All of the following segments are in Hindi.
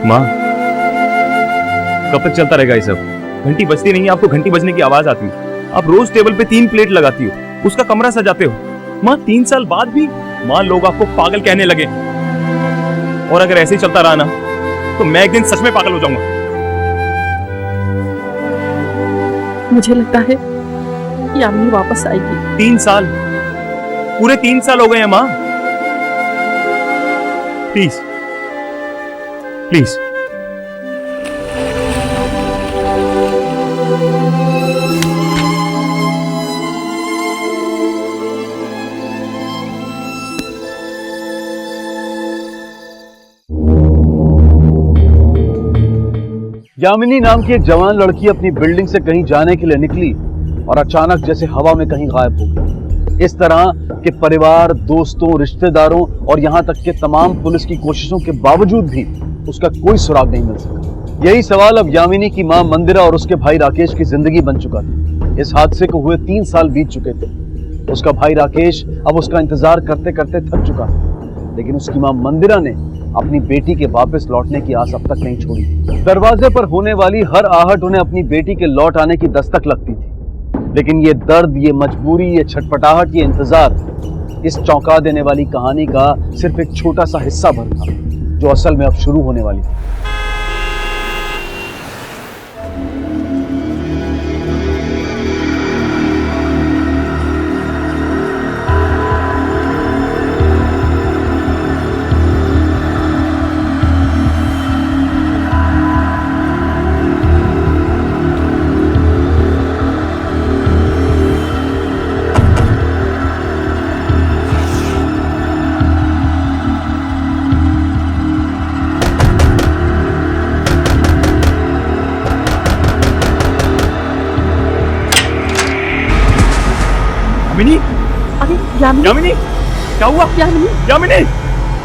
माँ, कब तक चलता रहेगा ये सब? घंटी बजती नहीं है, आपको घंटी बजने की आवाज आती है। आप रोज टेबल पे 3 प्लेट लगाती हो, उसका कमरा सजाते हो। माँ, 3 साल बाद भी माँ लोग आपको पागल कहने लगे। और अगर ऐसे ही चलता रहा ना तो मैं एक दिन सच में पागल हो जाऊंगा। मुझे लगता है यामिनी वापस आएगी। 3 साल, पूरे 3 साल हो गए हैं माँ। Please please. यामिनी नाम की एक जवान लड़की अपनी बिल्डिंग से कहीं जाने के लिए निकली और अचानक जैसे हवा में कहीं गायब हो गई। इस तरह के परिवार, दोस्तों, रिश्तेदारों और यहाँ तक के तमाम पुलिस की कोशिशों के बावजूद भी उसका कोई सुराग नहीं मिल सका। यही सवाल अब यामिनी की मां मंदिरा और उसके भाई राकेश की जिंदगी बन चुका था। इस हादसे को हुए 3 साल बीत चुके थे। उसका भाई राकेश अब उसका इंतजार करते करते थक चुका था, लेकिन उसकी मां मंदिरा ने अपनी बेटी के वापस लौटने की आस अब तक नहीं छोड़ी। दरवाजे पर होने वाली हर आहट उन्हें अपनी बेटी के लौट आने की दस्तक लगती थी, लेकिन ये दर्द, ये मजबूरी, ये छटपटाहट, ये इंतजार इस चौंका देने वाली कहानी का सिर्फ एक छोटा सा हिस्सा भर था, जो असल में अब शुरू होने वाली थी। यामिनी, अरे यामिनी, यामिनी, क्या हुआ? यामिनी, यामिनी,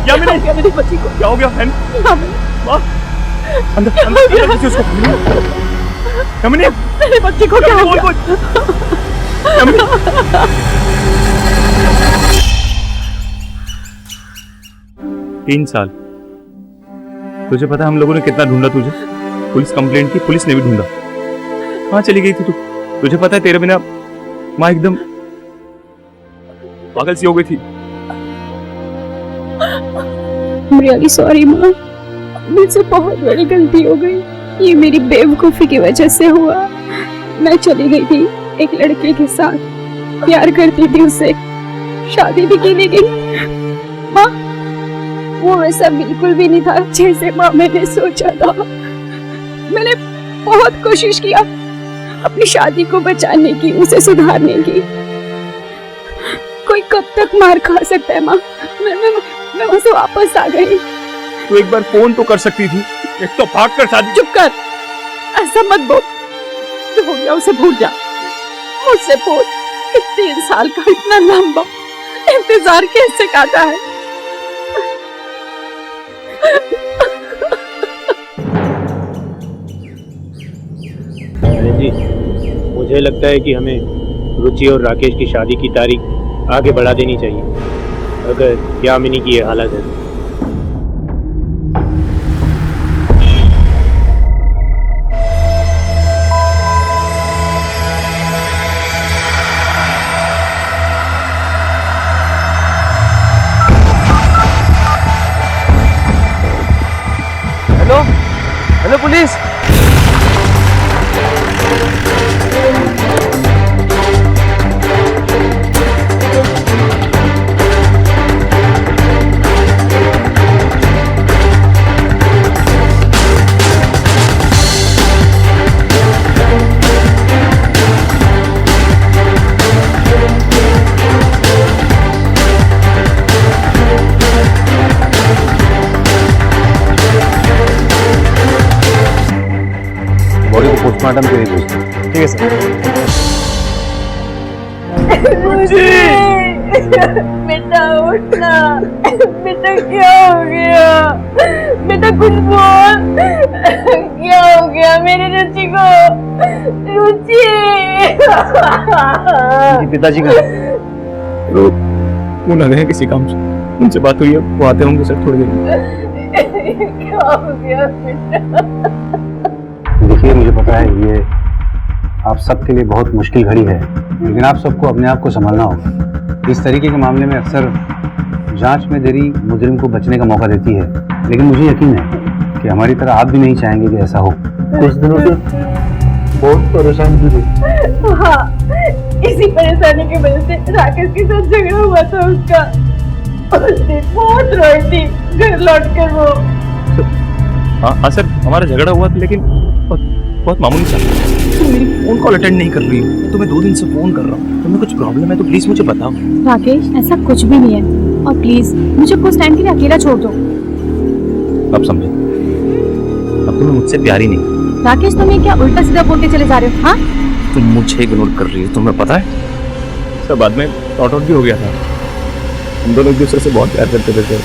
यामिनी, मेरी बच्ची को क्या हो गया? बहन, माँ, अंदर अंदर किसी उसको। यामिनी, मेरी बच्ची को क्या हो गया? यामिनी, 3 साल। तुझे पता है हम लोगों ने कितना ढूंढा तुझे? पुलिस कंप्लेंट की, पुलिस ने भी ढूंढा। कहाँ चली गई थी तू? तुझे पता है तेरे बिना माँ एकदम पागल सी हो गई थी। रियली सॉरी माँ, मुझसे बहुत बड़ी गलती हो गई। ये मेरी बेवकूफ़ी की वजह से हुआ। मैं चली गई थी एक लड़के के साथ, प्यार करती थी उससे, शादी भी की, लेकिन माँ वो वैसा बिल्कुल भी नहीं था जैसे माँ मैंने सोचा था। मैंने बहुत कोशिश किया अपनी शादी को बचाने की, उसे सुधारने की। कोई कब तक मार खा सकता है माँ? मैं उसे वापस आ गई। तू एक बार फोन तो कर सकती थी, एक तो भाग कर शादी। चुप कर, ऐसा मत बोल। जो हो गया उसे भूल जा। मुझसे पूछ कि 3 साल का इतना लंबा इंतजार कैसे काटा है? अरे जी, मुझे लगता है कि हमें रुचि और राकेश की शादी की तारीख आगे बढ़ा देनी चाहिए, अगर यामिनी की ये हालत है। Hello hello police. बॉडी को पोस्टमार्टम के लिए भेजना। ठीक है सर। बेटा उठना, बेटा क्या हो गया? बेटा कुछ बोल, क्या हो गया मेरी रुचि को? रुचि पिताजी का वो न गए किसी काम से, उनसे बात हुई है, वो आते होंगे सर थोड़ी देर में। क्या हो गया बेटा? देखिए, मुझे पता है ये आप सबके लिए बहुत मुश्किल घड़ी है, लेकिन आप सबको अपने आप को संभालना होगा। इस तरीके के मामले में अक्सर जांच में देरी मुजरिम को बचने का मौका देती है, लेकिन मुझे यकीन है कि हमारी तरह आप भी नहीं चाहेंगे कि ऐसा हो। कुछ दिनों से बहुत परेशान थी। हाँ, इसी परेशानी की वजह से राकेश के साथ झगड़ा हुआ था उसका। उस दिन बहुत रोई थी घर लौट कर वो। हाँ सर, हमारा झगड़ा हुआ था, लेकिन बहुत मामूली था। तुम मेरी फोन कॉल अटेंड नहीं कर रही हो, तो मैं 2 दिन से फोन कर रहा हूँ। तुम्हें कुछ प्रॉब्लम है तो प्लीज मुझे बताओ। राकेश, ऐसा कुछ भी नहीं है और प्लीज मुझे कुछ टाइम के लिए अकेला छोड़ दो। अब समझे, अब तुम्हें मुझसे प्यार ही नहीं। राकेश, तुम ये क्या उल्टा सीधा बोलते चले जा रहे हो? हाँ, तुम मुझे इग्नोर कर रही हो, तुम्हें पता है। सब बाद में सॉर्ट आउट भी हो गया था। हम दोनों एक दूसरे से बहुत प्यार करते थे।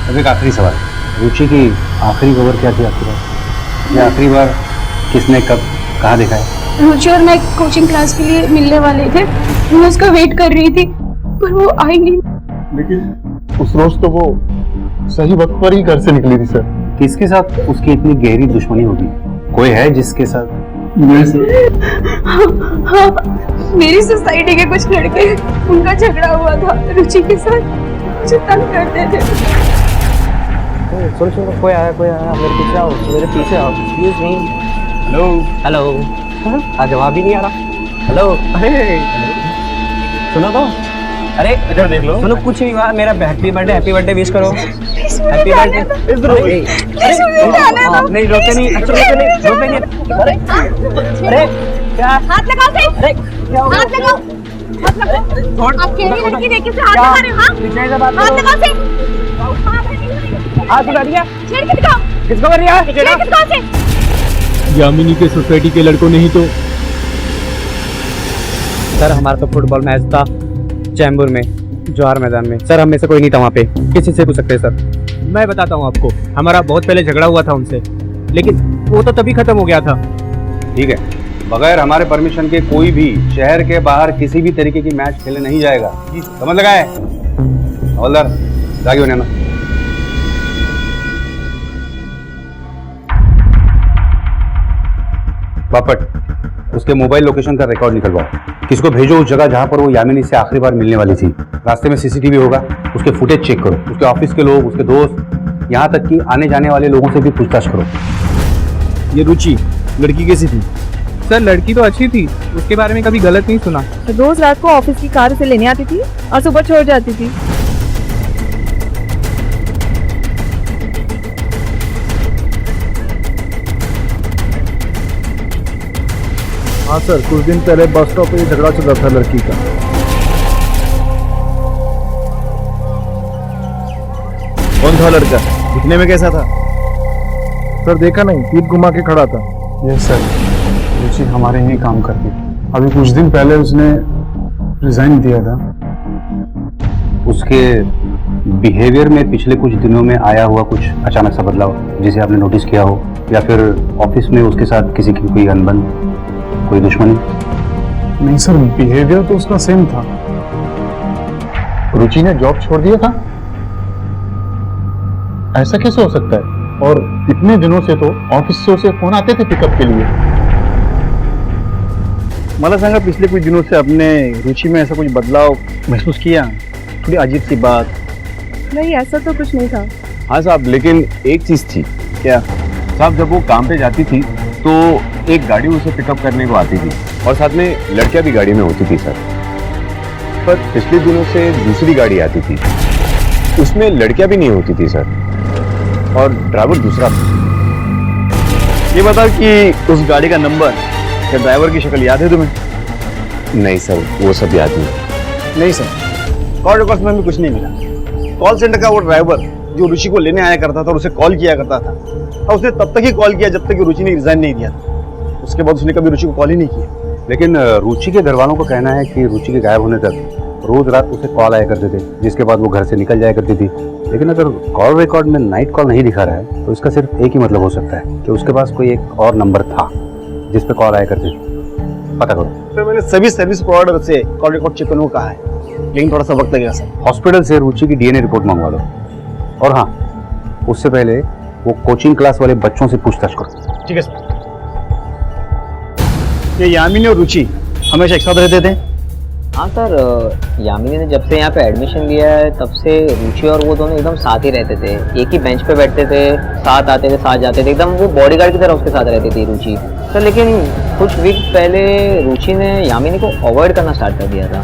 अब एक आखिरी सवाल, रुचि की आखिरी खबर क्या थी आपके पास? या आखिरी बार किसने कब कहाँ देखा है? रुचि और मैं कोचिंग क्लास के लिए मिलने वाले थे। मैं उसका वेट कर रही थी पर वो आई नहीं। लेकिन उस रोज तो वो सही वक्त पर ही घर से निकली थी सर। किसके साथ उसकी इतनी गहरी दुश्मनी होगी? कोई है जिसके साथ? नहीं सर। हाँ, मेरी सोसाइटी के कुछ लड़के, उनका झगड़ा हुआ था रुचि के साथ, मुझे तंग करते थे। चलो कोई आया मेरे पीछे आओ, एक्सक्यूज मी। हेलो आज जवाब ही नहीं आ रहा। हेलो, अरे सुनो तो, अरे इधर देख लो। सुनो, कुछ नहीं हुआ, मेरा हैप्पी बर्थडे विश करो। Happy birthday. नहीं रोके नहीं, अरे क्या हाथ लगाओ से। हाथ लगाओ। आप केरी लड़की देख के हाथ लगा रहे हो? हाँ? हाथ लगाओ से। हाथ उठा दिया। छेड़ के दिखाओ। किसको कर रही है? छेड़ के दिखाओ से। यामिनी के सोसाइटी के लड़कों ने ही तो। सर, हमारा तो फुटबॉल मैच था चैम्बूर में, जवाहर मैदान में। सर, हम में से कोई नहीं था वहाँ पे, किसी से पूछ सकते हैं सर। मैं बताता हूँ आपको, हमारा बहुत पहले झगड़ा हुआ था उनसे, लेकिन वो तो तभी खत्म हो गया था। ठीक है, बगैर हमारे परमिशन के कोई भी शहर के बाहर किसी भी तरीके की मैच खेलने नहीं जाएगा। समझ लगा है? हवलदार, जागे होने में। बापट, उसके मोबाइल लोकेशन का रिकॉर्ड निकलवाओ। किसको भेजो उस जगह जहां पर वो यामिनी से आखिरी बार मिलने वाली थी। रास्ते में सीसीटीवी होगा, उसके फुटेज चेक करो। उसके ऑफिस के लोग, उसके दोस्त, यहाँ तक कि आने जाने वाले लोगों से भी पूछताछ करो। ये रुचि लड़की कैसी थी? सर, लड़की तो अच्छी थी, उसके बारे में कभी गलत नहीं सुना। रोज रात को ऑफिस की कार से लेने आती थी और सुबह छोड़ जाती थी। हाँ सर, कुछ दिन पहले बस स्टॉप पे झगड़ा चल रहा था लड़की का। कौन था लड़का? दिखने में कैसा था? सर, देखा नहीं, पीठ घुमा के खड़ा था। यस सर, रुचि हमारे यहीं काम करती थी। अभी कुछ दिन पहले उसने रिजाइन दिया था। उसके बिहेवियर में पिछले कुछ दिनों में आया हुआ कुछ अचानक सा बदलाव जिसे आपने नोटिस किया हो, या फिर ऑफिस में उसके साथ किसी की कोई अनबन, कोई दुश्मनी? नहीं सर, बिहेवियर तो उसका सेम था। रुचि ने जॉब छोड़ दिया था? ऐसा कैसे हो सकता है? और इतने दिनों से तो ऑफिस से उसे फोन आते थे पिकअप के लिए। मला सांगा, पिछले कुछ दिनों से आपने रुचि में ऐसा कुछ बदलाव महसूस किया? थोड़ी अजीब सी बात? नहीं, ऐसा तो कुछ नहीं था। हाँ साहब, लेकिन एक चीज थी। क्या? साहब, जब वो काम पे जाती थी तो एक गाड़ी उसे पिकअप करने को आती थी, और साथ में लड़कियां भी गाड़ी में होती थी सर। पर पिछले दिनों से दूसरी गाड़ी आती थी, उसमें लड़कियां भी नहीं होती थी सर, और ड्राइवर दूसरा था। ये बता कि उस गाड़ी का नंबर या ड्राइवर की शक्ल याद है तुम्हें? नहीं सर, वो सब याद नहीं। नहीं सर, कॉल रिकॉर्ड्स में भी कुछ नहीं मिला। कॉल सेंटर का वो ड्राइवर जो रुचि को लेने आया करता था और उसे कॉल किया करता था, और उसने तब तक ही कॉल किया जब तक कि रुचि ने रिजाइन नहीं दिया था। उसके बाद उसने कभी रुचि को कॉल ही नहीं किया। लेकिन रुचि के घर वालों का कहना है कि रुचि के गायब होने तक रोज रात उसे कॉल आया करते थे, जिसके बाद वो घर से निकल जाया करती थी। लेकिन अगर कॉल रिकॉर्ड में नाइट कॉल नहीं दिखा रहा है तो इसका सिर्फ एक ही मतलब हो सकता है कि उसके पास कोई एक और नंबर था जिस पे कॉल आया करती थी। पता करो। सर, मैंने सभी सर्विस प्रोवाइडर से कॉल रिकॉर्ड चेक करने को कहा है, लेकिन थोड़ा सा वक्त लगेगा सर। हॉस्पिटल से रुचि की डीएनए रिपोर्ट मंगवा लो। और हाँ, उससे पहले वो कोचिंग क्लास वाले बच्चों से पूछताछ करो। ठीक है सर। ये यामिनी और रुचि हमेशा एक साथ रहते थे? हाँ सर, यामिनी ने जब से यहाँ पे एडमिशन लिया है तब से रुचि और वो दोनों एकदम साथ ही रहते थे, एक ही बेंच पे बैठते थे, साथ आते थे, साथ जाते थे, एकदम वो बॉडीगार्ड की तरह उसके साथ रहती थी रुचि। सर लेकिन कुछ वीक पहले रुचि ने यामिनी को अवॉइड करना स्टार्ट कर दिया था।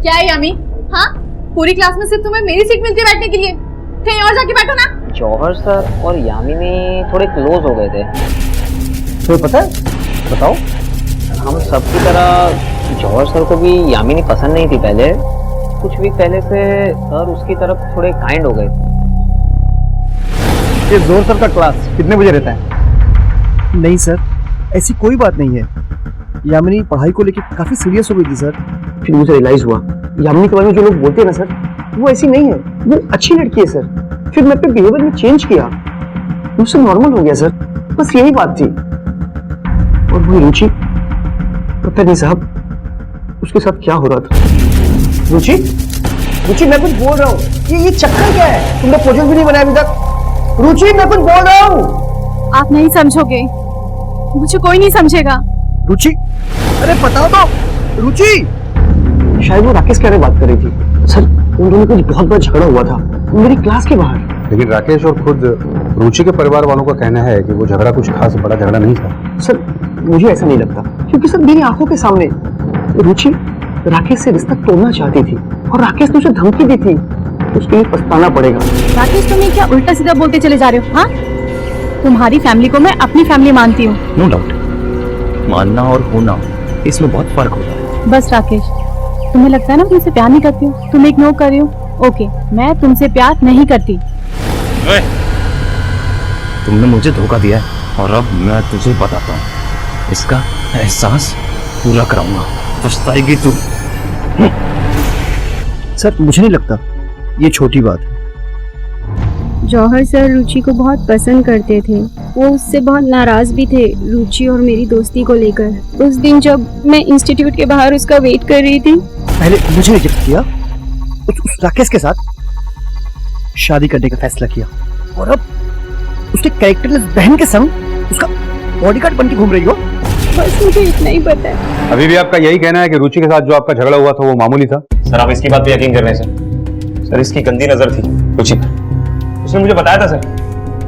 क्या है यामी? हाँ, पूरी क्लास में सिर्फ तुम्हें मेरी सीट मिलती है बैठने के लिए, कहीं और जाके बैठो ना। जौहर सर और यामिनी थोड़े क्लोज हो गए थे। तुम्हें पता है? बताओ। हम सबकी तरह जौहर सर को भी यामिनी पसंद नहीं थी पहले, कुछ वीक पहले से सर उसकी तरफ थोड़े काइंड हो गए। ये जोहर सर का क्लास कितने बजे रहता है? नहीं सर, ऐसी कोई बात नहीं है। यामिनी पढ़ाई को लेकर काफी सीरियस हो गई थी सर। फिर मुझे रियलाइज हुआ यामिनी के बारे में जो लोग बोलते हैं ना सर, वो ऐसी नहीं है, वो अच्छी लड़की है सर। फिर मैं अपने बिहेवियर में चेंज किया, मुझसे नॉर्मल हो गया सर, बस यही बात थी। और वो रुचि, पता नहीं साहब उसके साथ क्या हो रहा था। रुचि, रुचि मैं कुछ बोल रहा हूँ, ये चक्कर क्या है? तुमने प्रोजेक्ट भी नहीं बनाया अभी तक। रुचि मैं कुछ बोल रहा हूँ। आप नहीं समझोगे, मुझे कोई नहीं समझेगा। रुचि, अरे बताओ तो। रुचि, शायद वो राकेश के बारे में बात कर रही थी सर, उन दोनों का बहुत बड़ा झगड़ा हुआ था मेरी क्लास के बाहर। लेकिन राकेश और खुद रुचि के परिवार वालों का कहना है कि वो झगड़ा कुछ खास बड़ा झगड़ा नहीं था। सर मुझे ऐसा नहीं लगता, क्योंकि सर मेरी आंखों के सामने रुचि राकेश से रिश्ता तोड़ना चाहती थी और राकेश ने उसे धमकी दी थी, तो उसके लिए पछताना पड़ेगा। राकेश, तुम ये क्या उल्टा सीधा बोलते चले जा रहे हो? हाँ, तुम्हारी फैमिली को मैं अपनी फैमिली मानती हूँ। नो डाउट, मानना और होना इसमें बहुत फर्क होता है। बस राकेश, तुम्हें लगता है ना तुमसे प्यार नहीं करती हूँ, तुम इग्नोर कर रही हो। ओके, मैं तुमसे प्यार नहीं करती। तुमने मुझे धोखा दिया है और अब मैं तुझे बताता हूँ, इसका एहसास पूरा कराऊंगा, पछताएगी तू। सर मुझे नहीं लगता ये छोटी बात है। जौहर सर रुचि को बहुत पसंद करते थे, वो उससे बहुत नाराज भी थे रुचि और मेरी दोस्ती को लेकर। उस दिन जब मैं इंस्टीट्यूट के बाहर उसका वेट कर रही थी, पहले मुझे रिजेक्ट किया, उस राकेश के साथ शादी करने का फैसला किया, और अब उसके कैरेक्टरलेस बहन के संग उसका बॉडीगार्ड बन के घूम रही हो। बस मुझे इतना ही पता है। अभी भी आपका यही कहना है कि रुचि के साथ जो आपका झगड़ा हुआ था वो मामूली था? सर आप इसकी बात पे यकीन कर रहे हैं सर? सर इसकी गंदी नजर थी रुचि पर, उसने मुझे बताया था सर,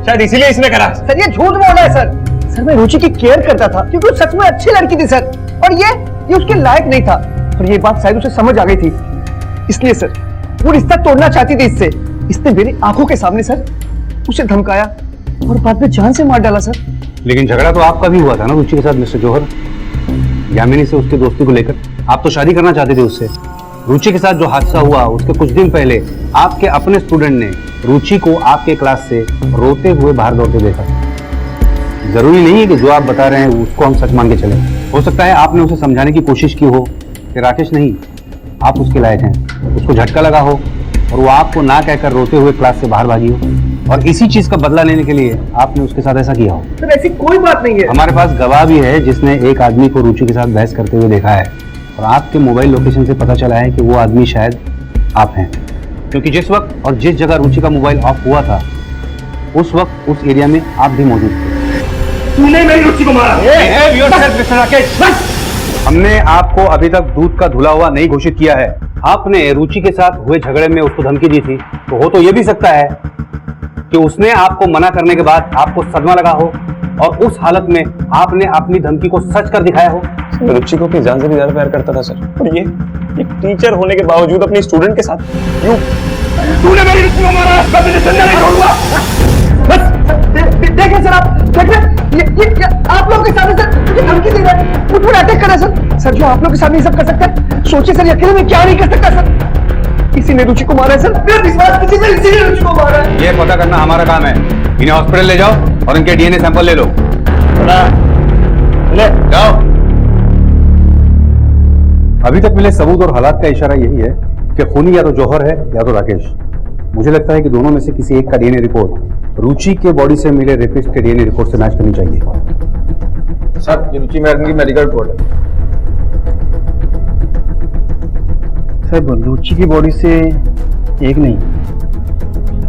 शायद इसीलिए इसने करा। सर ये झूठ बोल रहा है सर। सर मैं रुचि की केयर करता था क्योंकि वो सच में अच्छी लड़की थी सर, और ये उसके लायक नहीं था, और ये बात शायद उसे समझ आ गई थी, इसलिए सर वो रिश्ता तोड़ना चाहती थी इससे। इसने मेरी आंखों के सामने सर उसे धमकाया और बाद में जान से मार डाला सर। लेकिन झगड़ा तो आपका भी हुआ था ना रुचि के साथ मिस्टर जौहर, यामिनी से उसकी दोस्ती को लेकर। आप तो शादी करना चाहते थे उससे। रुचि के साथ जो हादसा हुआ उसके कुछ दिन पहले आपके अपने स्टूडेंट ने रुचि को आपके क्लास से रोते हुए बाहर दौड़ते देखा। जरूरी नहीं है कि जो आप बता रहे हैं उसको हम सच मान के चले। हो सकता है आपने उसे समझाने की कोशिश की हो कि राकेश नहीं, आप उसके लायक हैं, उसको झटका लगा हो और वो आपको ना कहकर रोते हुए क्लास से बाहर भागी हो, और इसी चीज का बदला लेने के लिए आपने उसके साथ ऐसा किया हो। सर ऐसी कोई बात नहीं है। हमारे पास गवाह भी है जिसने एक आदमी को रुचि के साथ बहस करते हुए देखा है, और आपके मोबाइल लोकेशन से पता चला है कि वो आदमी शायद आप हैं, क्योंकि जिस वक्त और जिस जगह रुचि का मोबाइल ऑफ हुआ था उस वक्त उस एरिया में आप भी मौजूद थे। तूने मेरी रुचि को मारा। हमने आपको अभी तक दूध का धुला हुआ नहीं घोषित किया है। आपने रुचि के साथ हुए झगड़े में उसको धमकी दी थी, तो हो तो ये भी सकता है कि उसने आपको मना करने के बाद आपको सदमा लगा हो और उस हालत में आपने अपनी धमकी को सच कर दिखाया हो। रुचि को अपनी जान से भी ज्यादा प्यार करता था सर, और ये एक टीचर होने के बावजूद अपनी स्टूडेंट के साथ क्यों? तूने मेरी रुचि को मारा, मैं तुझे सुनने नहीं छोड़ूंगा। बस देखें सर, आप देखें ये आप लोगों के सामने सर मुझे धमकी दे रहा है, मुझ पर अटैक कर रहा है सर। सर जो आप लोगों के सामने ये सब कर सकता है, सोचिए सर अकेले में क्या नहीं कर सकता सर। किसी ने रुचि को मारा है सर, मेरा विश्वास किसी ने इसी ने रुचि को मारा है। ये पता करना हमारा काम है। इन्हें हॉस्पिटल ले जाओ और इनके डीएनए सैंपल ले लो। ले जाओ। अभी तक मिले सबूत और हालात का इशारा यही है कि खूनी या तो जौहर है या तो राकेश। मुझे लगता है कि दोनों में से किसी एक का डीएनए रिपोर्ट रुचि के बॉडी से मिले रेपिस्ट के डीएनए रिपोर्ट से मैच करनी चाहिए। सर ये रुचि मैडम की मेडिकल रिपोर्ट है। सर रुचि की बॉडी से एक नहीं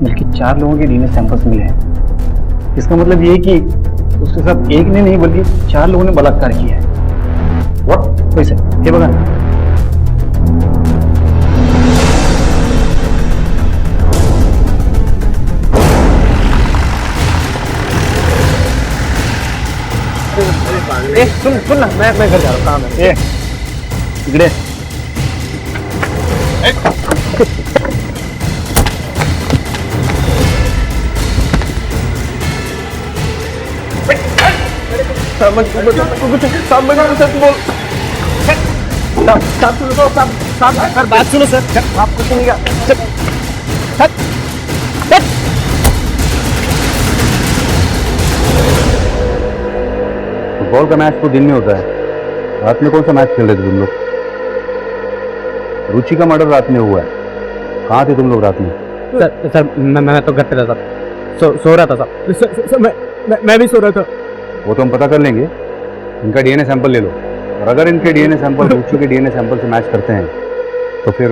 बल्कि 4 लोगों के डीएनए सैंपल्स मिले हैं। इसका मतलब ये है कि उसके साथ एक ने नहीं बल्कि 4 लोगों ने बलात्कार किया है। व्हाट? कैसे? हे बघा ना। सुन ना, मैं घर जा रहा हूँ, काम है। इकडे बात सुनो सर, आप कुछ नहीं फुटबॉल का मैच तो दिन में होता है, रात में कौन सा मैच खेल रहे थे तुम लोग? रुचि का मर्डर रात में हुआ है, कहाँ थे तुम लोग रात में? सर मैं तो घर पे रहता था, सो रहा था सर, मैं भी सो रहा था। वो तो हम पता कर लेंगे। इनका डीएनए सैंपल ले लो, और अगर इनके डीएनए सैंपल रुचि के डीएनए सैंपल से मैच करते हैं तो फिर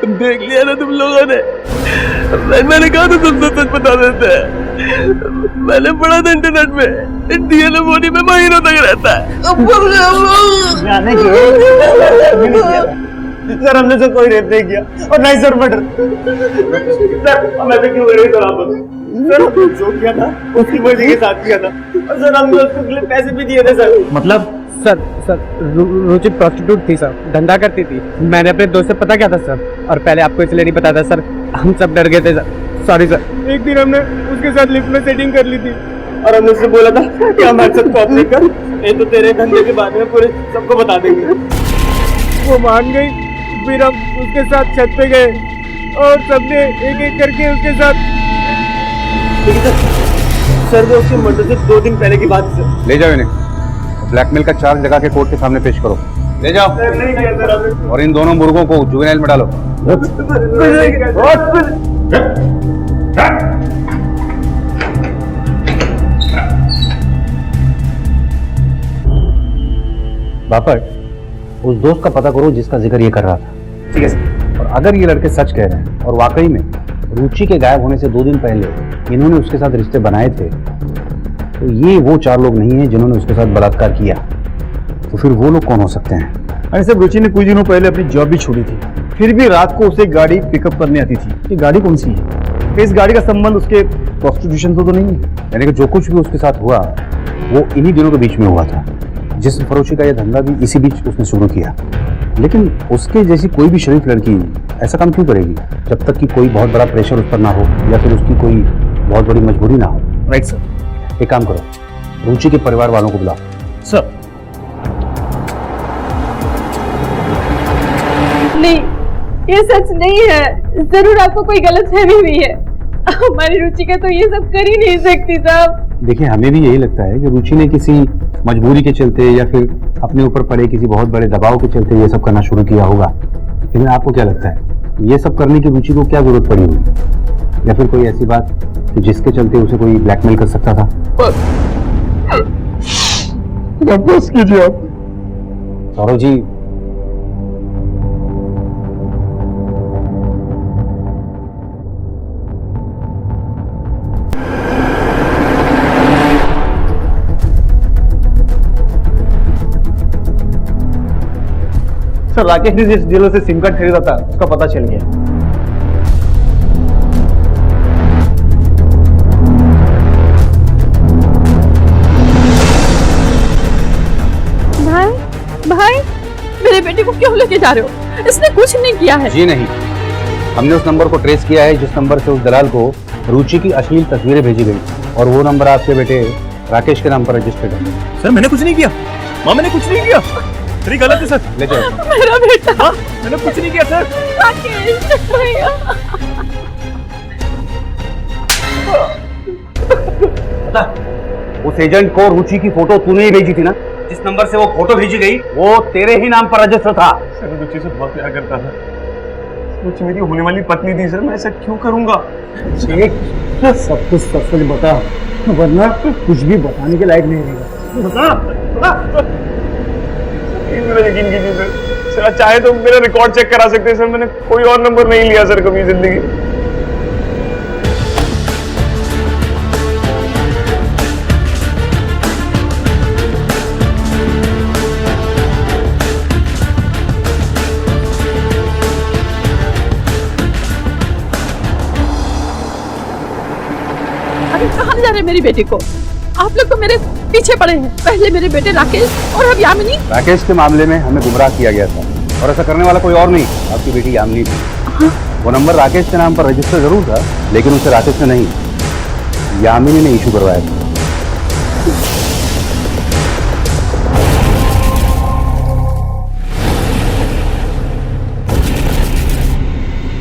देख लिया ना तुम लोगों ने। मैंने कहा था तुम सच सच बता देते हैं। मैंने पढ़ा था इंटरनेट में, डीएनए बॉडी में महीनों तक रहता है। सर हमने तो कोई रेप नहीं किया, और नहीं सर मर्डर। सर मैं तो क्यों करे सर आप? सर हमने जो किया था उसकी मर्जी के साथ किया था, और सर हमने उसके लिए पैसे भी दिए थे सर। मतलब? सर रुचि प्रोस्टिट्यूट थी सर, धंधा करती थी। मैंने अपने दोस्त से पता किया था सर, और पहले आपको इसलिए नहीं बताया था सर, हम सब डर गए थे सर, सॉरी सर। एक दिन हमने उसके साथ लिफ्ट में सेटिंग कर ली थी, और हमने उससे बोला था कि हमारे साथ कोऑपरेट कर, नहीं तो तेरे धंधे के बारे में पूरे सबको बता देंगे। वो मान गई। फिर हम उसके साथ छत पे गए, और सबने एक एक करके उसके साथ। सर वो उसके मर्डर से 2 दिन पहले की बात है सर। ले जाओ इन्हें, ब्लैकमेल का चार्ज लगा के कोर्ट के सामने पेश करो। ले जाओ। नहीं किया सर हमने। और इन दोनों मुर्गों को जुवेनाइल में डालो। बापट, उस दोस्त का पता करो जिसका जिक्र ये कर रहा था। ठीक है सर। और अगर ये लड़के सच कह रहे हैं और वाकई में रुचि के गायब होने से 2 दिन पहले इन्होंने उसके साथ रिश्ते बनाए थे, तो ये वो 4 लोग नहीं हैं जिन्होंने उसके साथ बलात्कार किया। तो फिर वो लोग कौन हो सकते हैं? अरे सर, रुचि ने कुछ दिनों पहले अपनी जॉब भी छोड़ी थी, फिर भी रात को उसे गाड़ी पिकअप करने आती थी। ये गाड़ी कौन सी है? इस गाड़ी का संबंध उसके प्रोस्टिट्यूशन से तो नहीं है? यानी कि जो कुछ भी उसके साथ हुआ वो इन्हीं दिनों के बीच में हुआ था। जिस फरोशी का यह धंधा भी इसी बीच उसने शुरू किया। लेकिन उसके जैसी कोई भी शरीफ लड़की ऐसा काम क्यों करेगी जब तक कि कोई बहुत बड़ा प्रेशर उस पर ना हो, या फिर उसकी कोई बहुत बड़ी मजबूरी ना हो? Right sir. एक काम करो, रुचि के परिवार वालों को बुलाओ। सर। नहीं, ये सच नहीं है। जरूर आपको कोई गलतफहमी हुई है। हमारी रुचि का तो ये सब कर ही नहीं सकती साहब। देखिए, हमें भी यही लगता है कि रुचि ने किसी मजबूरी के चलते या फिर अपने ऊपर पड़े किसी बहुत बड़े दबाव के चलते ये सब करना शुरू किया होगा। लेकिन आपको क्या लगता है, ये सब करने की रुचि को क्या जरूरत पड़ी होगी? या फिर कोई ऐसी बात कि जिसके चलते उसे कोई ब्लैकमेल कर सकता था? बस कीजिए आप। सौरव जी, सर, राकेश ने जिस डीलर से सिम कार्ड खरीदा था उसका पता चल गया। भाई, भाई, मेरे बेटे को क्यों लेके जा रहे हो? इसने कुछ नहीं किया है। जी नहीं, हमने उस नंबर को ट्रेस किया है जिस नंबर से उस दलाल को रुचि की अश्लील तस्वीरें भेजी गई, और वो नंबर आपके बेटे राकेश के नाम पर रजिस्टर्ड है। सर मैंने कुछ नहीं किया, माँ मैंने कुछ नहीं किया। तेरी गलत है सर। ले जाओ। मेरा बेटा। हाँ, मैंने कुछ नहीं किया सर। राकेश भैया। उस एजेंट को रुचि की फोटो तूने ही भेजी थी ना? जिस नंबर से वो फोटो भेजी गई वो तेरे ही नाम पर रजिस्टर था। सर, मैं रुचि से बहुत प्यार करता था। रुचि मेरी होने वाली पत्नी थी सर, मैं ऐसा क्यों करूंगा? सब कुछ सच सच बता, वरना कुछ भी बताने के लायक नहीं रहेगा। बता। मेरा यकीन कीजिए सर। सर, चाहे तो मेरा रिकॉर्ड चेक करा सकते हैं सर, मैंने कोई और नंबर नहीं लिया सर कभी जिंदगी। जा रहे मेरी बेटी को? आप लोग तो मेरे पीछे पड़े हैं। पहले मेरे बेटे राकेश और अब यामिनी। राकेश के मामले में हमें गुमराह किया गया था और ऐसा करने वाला कोई और नहीं, आपकी बेटी यामिनी थी। वो नंबर राकेश के नाम पर रजिस्टर जरूर था, लेकिन उसे राकेश ने नहीं, यामिनी ने इशू करवाया था।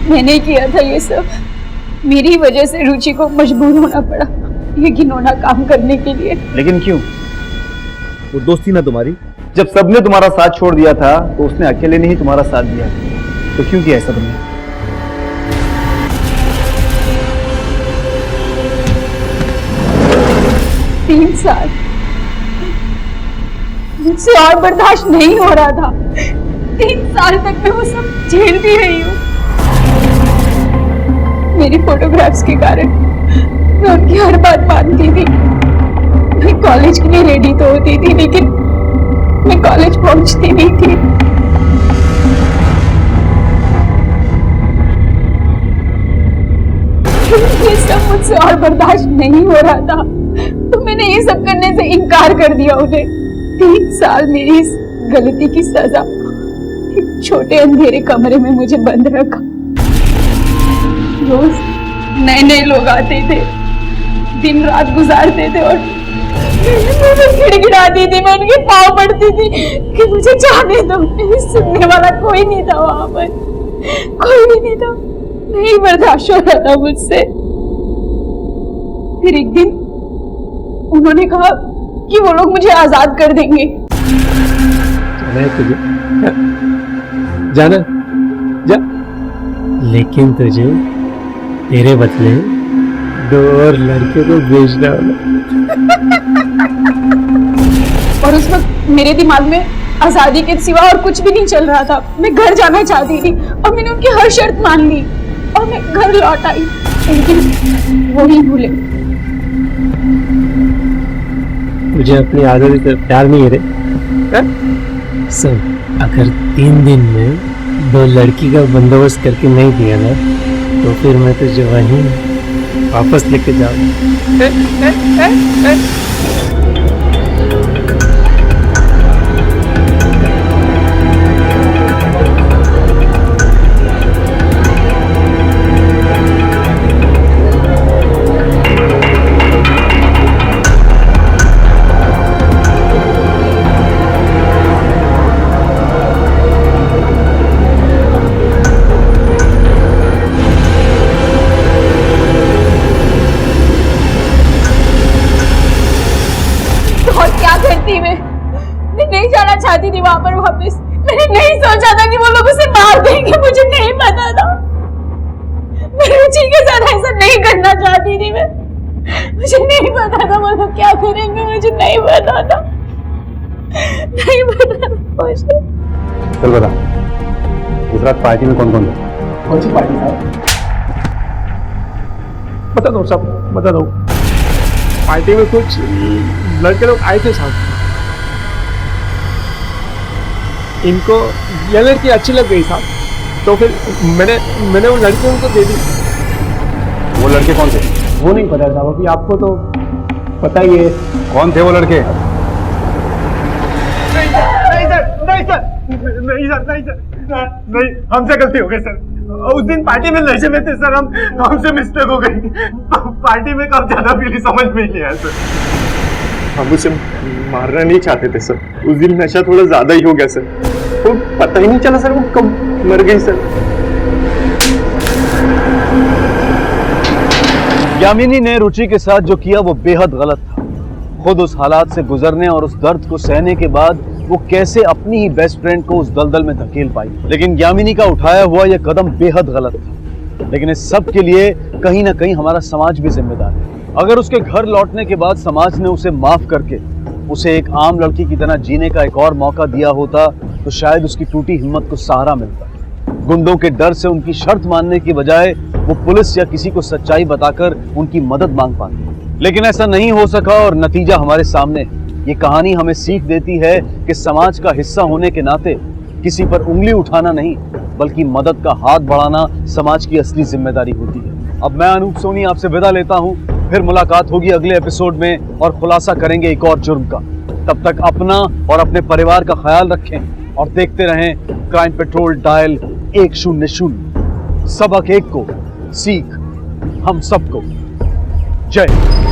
मैंने किया था ये सब। मेरी वजह से रुचि को मजबूर होना पड़ा ये घिनौना काम करने के लिए। लेकिन क्यों? वो दोस्ती ना तुम्हारी। जब सबने तुम्हारा साथ छोड़ दिया था तो उसने अकेले ने ही तुम्हारा साथ दिया, तो क्यों किया ऐसा तुमने? 3 साल मुझसे और बर्दाश्त नहीं हो रहा था। 3 साल तक मैं वो सब झेलती रही हूँ। मेरी फोटोग्राफ्स के कारण मैं उनकी हर बात मानती थी। मैं कॉलेज के लिए रेडी तो होती थी, लेकिन मैं कॉलेज पहुंचती नहीं थी। ये सब मुझसे और बर्दाश्त नहीं हो रहा था, तो मैंने ये सब करने से इनकार कर दिया उन्हें। 3 साल मेरी इस गलती की सजा। एक छोटे अंधेरे कमरे में मुझे बंद रखा। रोज नए नए लोग आते थे, दिन रात गुजारते थे और मैं गिड़गिड़ाती थी, मैं उनके पाँव पड़ती थी कि मुझे जाने दो। मेरी सुनने वाला कोई नहीं था वहां पर, कोई भी नहीं था। नहीं बर्दाश्त हो रहा था मुझसे। फिर एक दिन उन्होंने कहा कि वो लोग मुझे आजाद कर देंगे। जाना है तुझे? जाना जा, लेकिन तुझे तेरे बदले 2 और लड़के को भेजना होगा। और उस वक्त मेरे दिमाग में आजादी के सिवा और कुछ भी नहीं चल रहा था। मैं घर जाना चाहती थी और मैंने उनकी हर शर्त मान ली और मैं घर लौट आई, लेकिन वो ही भूले। मुझे अपनी आजादी से प्यार नहीं है रे। सुन, अगर 3 दिन में 2 लड़की का बंदोबस्त करके नहीं दिया ना, तो फिर मैं तुझे वहीं वापस लेके जाऊंगा। मैं नहीं जाना चाहती थी वहां पर वापस। मैंने नहीं सोचा था कि वो लोग उसे मार देंगे, मुझे नहीं पता था। मैं रुचि के साथ ऐसा नहीं करना चाहती थी। मैं मुझे नहीं पता था वो लोग क्या करेंगे, मुझे नहीं पता था, नहीं पता मुझे। चल बता, इस रात पार्टी में कौन कौन था? कौन सी पार्टी साहब? बता दो सब, बता दो। पार्टी में कुछ लड़के लोग आए थे साहब, इनको ये लड़की अच्छी लग गई साहब, तो फिर मैंने वो लड़की उनको दे दी। वो लड़के कौन थे? वो नहीं पता साहब, अभी आपको तो पता ही है। कौन थे वो लड़के? नहीं, हमसे गलती हो गई सर। उस दिन पार्टी में नशे में थे सर, हमसे मिस्टेक हो गई। पार्टी में कब ज्यादा पीली समझ में ही नहीं आया सर। हम उसे मारना नहीं चाहते थे सर, उस दिन नशा थोड़ा ज्यादा ही हो गया सर, वो पता ही नहीं चला सर वो कब मर गई सर। यामिनी ने रुचि के साथ जो किया वो बेहद गलत था। खुद उस हालात से गुजरने और उस दर्द को सहने के बाद वो कैसे अपनी ही बेस्ट फ्रेंड को उस दलदल में धकेल पाई। लेकिन यामिनी का उठाया हुआ यह कदम बेहद गलत था। लेकिन इस सब के लिए कहीं ना कहीं हमारा समाज भी जिम्मेदार है। अगर उसके घर लौटने के बाद समाज ने उसे माफ करके उसे एक आम लड़की की तरह जीने का एक और मौका दिया होता, तो शायद उसकी टूटी हिम्मत को सहारा मिलता। गुंडों के डर से उनकी शर्त मानने की बजाय वो पुलिस या किसी को सच्चाई बताकर उनकी मदद मांग पाते। लेकिन ऐसा नहीं हो सका और नतीजा हमारे सामने। ये कहानी हमें सीख देती है कि समाज का हिस्सा होने के नाते किसी पर उंगली उठाना नहीं, बल्कि मदद का हाथ बढ़ाना समाज की असली जिम्मेदारी होती है। अब मैं अनूप सोनी आपसे विदा लेता हूँ। फिर मुलाकात होगी अगले एपिसोड में और खुलासा करेंगे एक और जुर्म का। तब तक अपना और अपने परिवार का ख्याल रखें और देखते रहें क्राइम पेट्रोल डायल 100। सबक एक को, सीख हम सबको। जय हिंद।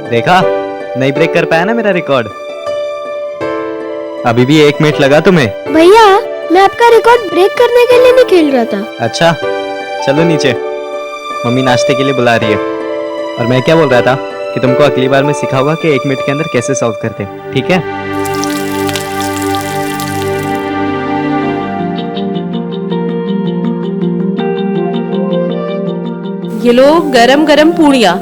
देखा, नहीं ब्रेक कर पाया ना मेरा रिकॉर्ड। अभी भी 1 मिनट लगा तुम्हें। भैया, मैं आपका रिकॉर्ड ब्रेक करने के लिए नहीं खेल रहा था। अच्छा, चलो नीचे, मम्मी नाश्ते के लिए बुला रही है। और मैं क्या बोल रहा था कि तुमको अगली बार मैं सिखाऊंगा कि 1 मिनट के अंदर कैसे सॉल्व करते हैं, ठीक है? ये लो गरम गरम पूड़ियाँ।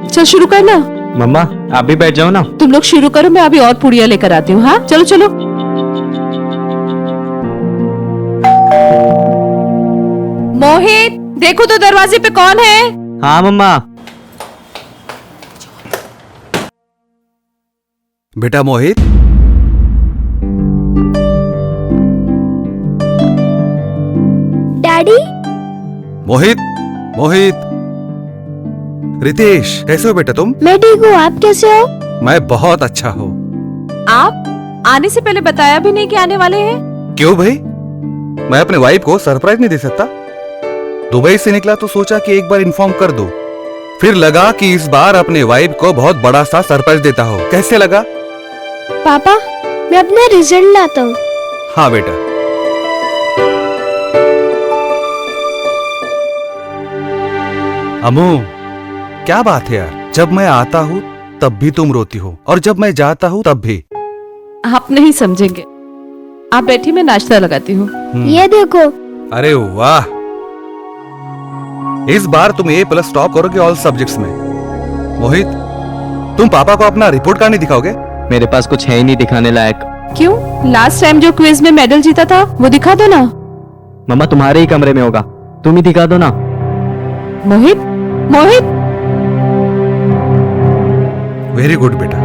चल शुरू कर ना। मम्मा आप भी बैठ जाओ ना। तुम लोग शुरू करो, मैं अभी और पूड़ियाँ लेकर आती हूँ। हाँ चलो चलो। मोहित, देखो तो दरवाजे पे कौन है। हाँ मम्मा। बेटा मोहित, डैडी। मोहित, मोहित। रितेश, कैसे हो बेटा तुम? मैं ठीक हूँ, आप कैसे हो? मैं बहुत अच्छा हूँ। आप आने से पहले बताया भी नहीं कि आने वाले हैं। क्यों भाई? मैं अपने वाइफ को सरप्राइज नहीं दे सकता? दुबई से निकला तो सोचा कि एक बार इन्फॉर्म कर दो, फिर लगा कि इस बार अपने वाइफ को बहुत बड़ा सा सरप्राइज देता हो। कैसे लगा? पापा, मैं अपना रिजल्ट लाता हूँ। हाँ बेटा। अमू, क्या बात है यार, जब मैं आता हूँ तब भी तुम रोती हो और जब मैं जाता हूँ तब भी। आप नहीं समझेंगे, आप बैठी, मैं नाश्ता लगाती हूँ। ये देखो। अरे वाह, इस बार तुम A+ टॉप करोगे ऑल सब्जेक्ट्स में। मोहित, तुम पापा को अपना रिपोर्ट कार्ड नहीं दिखाओगे? मेरे पास कुछ है ही नहीं दिखाने लायक। क्यों? लास्ट टाइम जो क्विज में मेडल जीता था वो दिखा दो ना। मम्मा तुम्हारे ही कमरे में होगा, तुम ही दिखा दो ना। मोहित, मोहित। वेरी गुड बेटा।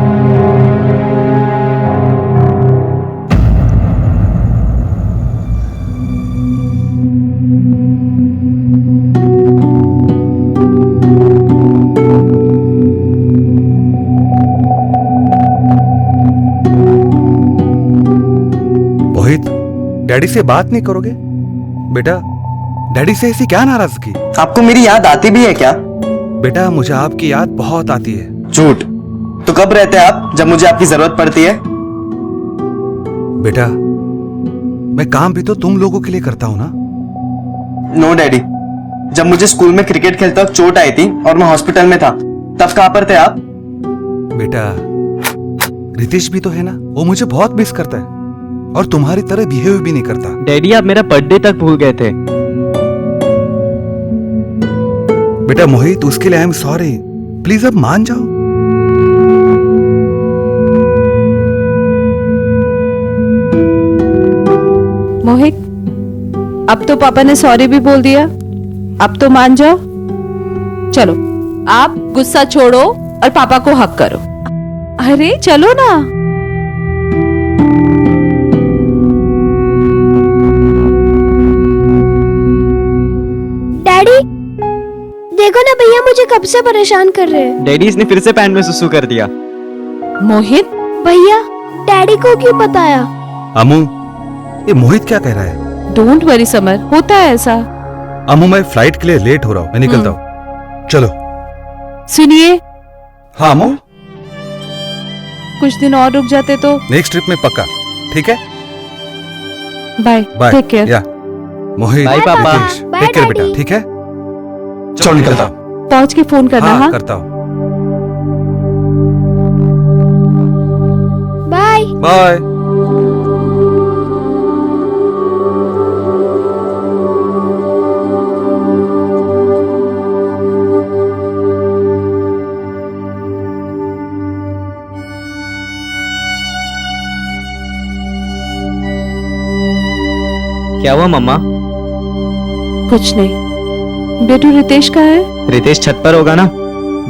मोहित, डैडी से बात नहीं करोगे? बेटा, डैडी से ऐसी क्या नाराजगी? आपको मेरी याद आती भी है क्या? बेटा, मुझे आपकी याद बहुत आती है। झूठ। तो कब रहते हैं आप जब मुझे आपकी जरूरत पड़ती है? बेटा, मैं काम भी तो तुम लोगों के लिए करता हूं ना। नो डैडी, जब मुझे स्कूल में क्रिकेट खेलते वक्त चोट आई थी और मैं हॉस्पिटल में था, तब कहां पर थे आप? बेटा, रितेश भी तो है ना, वो मुझे बहुत मिस करता है और तुम्हारी तरह बिहेव भी नहीं करता। डैडी आप मेरा बर्थडे तक भूल गए थे। बेटा मोहित, उसके लिए आई एम सॉरी, प्लीज अब मान जाओ। मोहित, अब तो पापा ने सॉरी भी बोल दिया, अब तो मान जाओ। चलो आप गुस्सा छोड़ो और पापा को हक करो। अरे चलो ना। डैडी, देखो ना भैया मुझे कब से परेशान कर रहे हैं। डैडी, इसने फिर से पैंट में सुसु कर दिया। मोहित, भैया डैडी को क्यों बताया? अमू, ये मोहित क्या कह रहा है? डोंट वरी समर, होता है ऐसा। अमू, मैं फ्लाइट के लिए लेट हो रहा हूँ, मैं निकलता हूँ। चलो। सुनिए। हाँ अमू, कुछ दिन और रुक जाते तो। नेक्स्ट ट्रिप में पक्का, ठीक है? Bye bye take care. या मोहित Bye, पापा। रितेश, टेक केयर बेटा, ठीक है? चलो निकलता हूँ। पहुंच के फोन करना। हाँ करता हूँ। बाय। बाय। क्या हुआ मम्मा? कुछ नहीं। बेटू रितेश कहाँ है? रितेश छत पर होगा ना।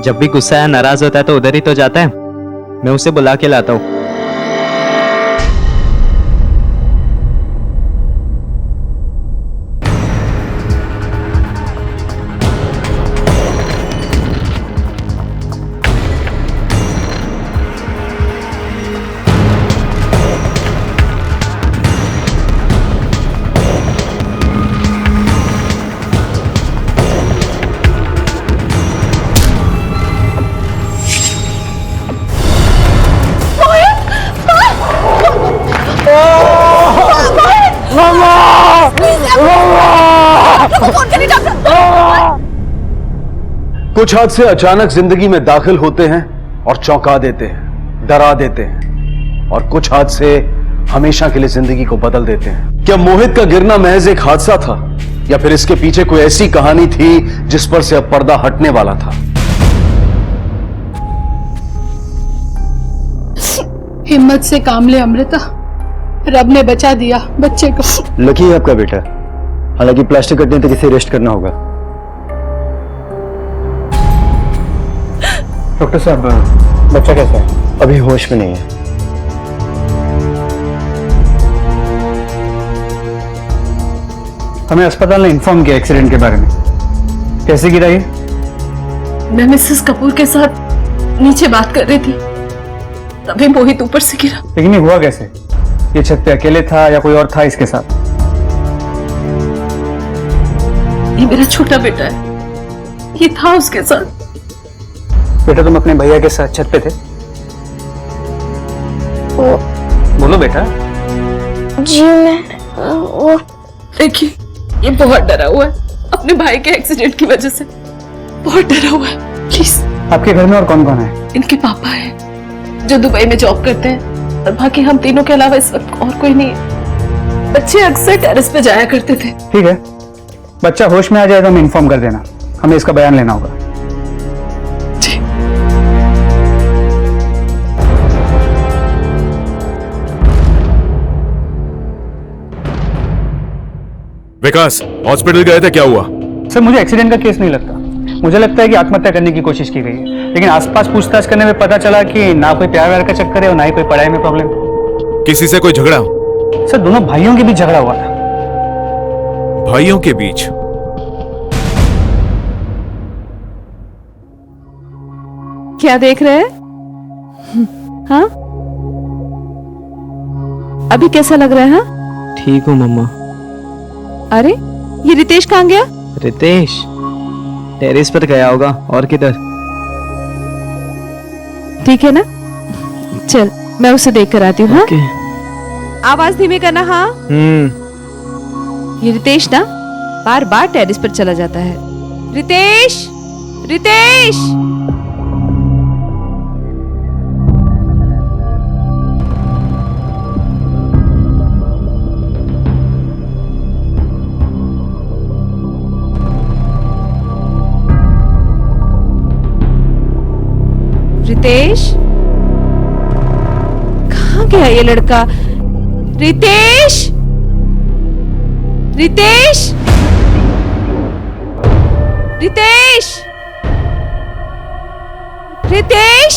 जब भी गुस्सा या नाराज होता है तो उधर ही तो जाता है। मैं उसे बुला के लाता हूँ। कुछ हादसे अचानक जिंदगी में दाखिल होते हैं और चौंका देते हैं, डरा देते हैं, और कुछ हादसे हमेशा के लिए जिंदगी को बदल देते हैं। क्या मोहित का गिरना महज एक हादसा था, या फिर इसके पीछे कोई ऐसी कहानी थी जिस पर से अब पर्दा हटने वाला था? हिम्मत से काम ले अमृता, रब ने बचा दिया बच्चे को। लकी है आपका बेटा, हालांकि प्लास्टिक कटने तक इसे रेस्ट करना होगा। डॉक्टर साहब, बच्चा कैसा है? अभी होश में नहीं है। हमें अस्पताल ने इन्फॉर्म किया एक्सीडेंट के बारे में। कैसे गिरा ये? मैं मिसेस कपूर के साथ नीचे बात कर रही थी, तभी मोहित ऊपर से गिरा। लेकिन ये हुआ कैसे? ये छत पे अकेले था या कोई और था इसके साथ? ये मेरा छोटा बेटा है, ये था उसके साथ। बेटा तुम अपने भैया के साथ छत पे थे? बोलो बेटा। जी मैं वो देखिए, ये बहुत डरा हुआ है अपने भाई के एक्सीडेंट की वजह से, बहुत डरा हुआ है। प्लीज। आपके घर में और कौन कौन है? इनके पापा हैं जो दुबई में जॉब करते हैं, और बाकी हम तीनों के अलावा इस वक्त और कोई नहीं है। बच्चे अक्सर टेरेस पे जाया करते थे। ठीक है, बच्चा होश में आ जाए तो हमें इन्फॉर्म कर देना, हमें इसका बयान लेना होगा। विकास, हॉस्पिटल गए थे, क्या हुआ? सर मुझे एक्सीडेंट का केस नहीं लगता, मुझे लगता है कि आत्महत्या करने की कोशिश की गई है। लेकिन आसपास पूछताछ करने में पता चला कि ना कोई प्यार व्यार का चक्कर है और ना ही कोई पढ़ाई में प्रॉब्लम। किसी से कोई झगड़ा? सर दोनों भाइयों के बीच झगड़ा हुआ था। भाइयों के बीच? क्या देख रहे हैं? हाँ, अभी कैसा लग रहा है? हाँ, ठीक हूँ मम्मा। अरे ये रितेश कहाँ गया? रितेश टेरेस पर गया होगा, और किधर? ठीक है ना, चल मैं उसे देख कर आती हूँ। हाँ? ओके। आवाज धीमी करना। हाँ, ये रितेश ना बार बार टेरेस पर चला जाता है। रितेश, रितेश। रितेश, कहाँ गया ये लड़का? रितेश, रितेश, रितेश, रितेश।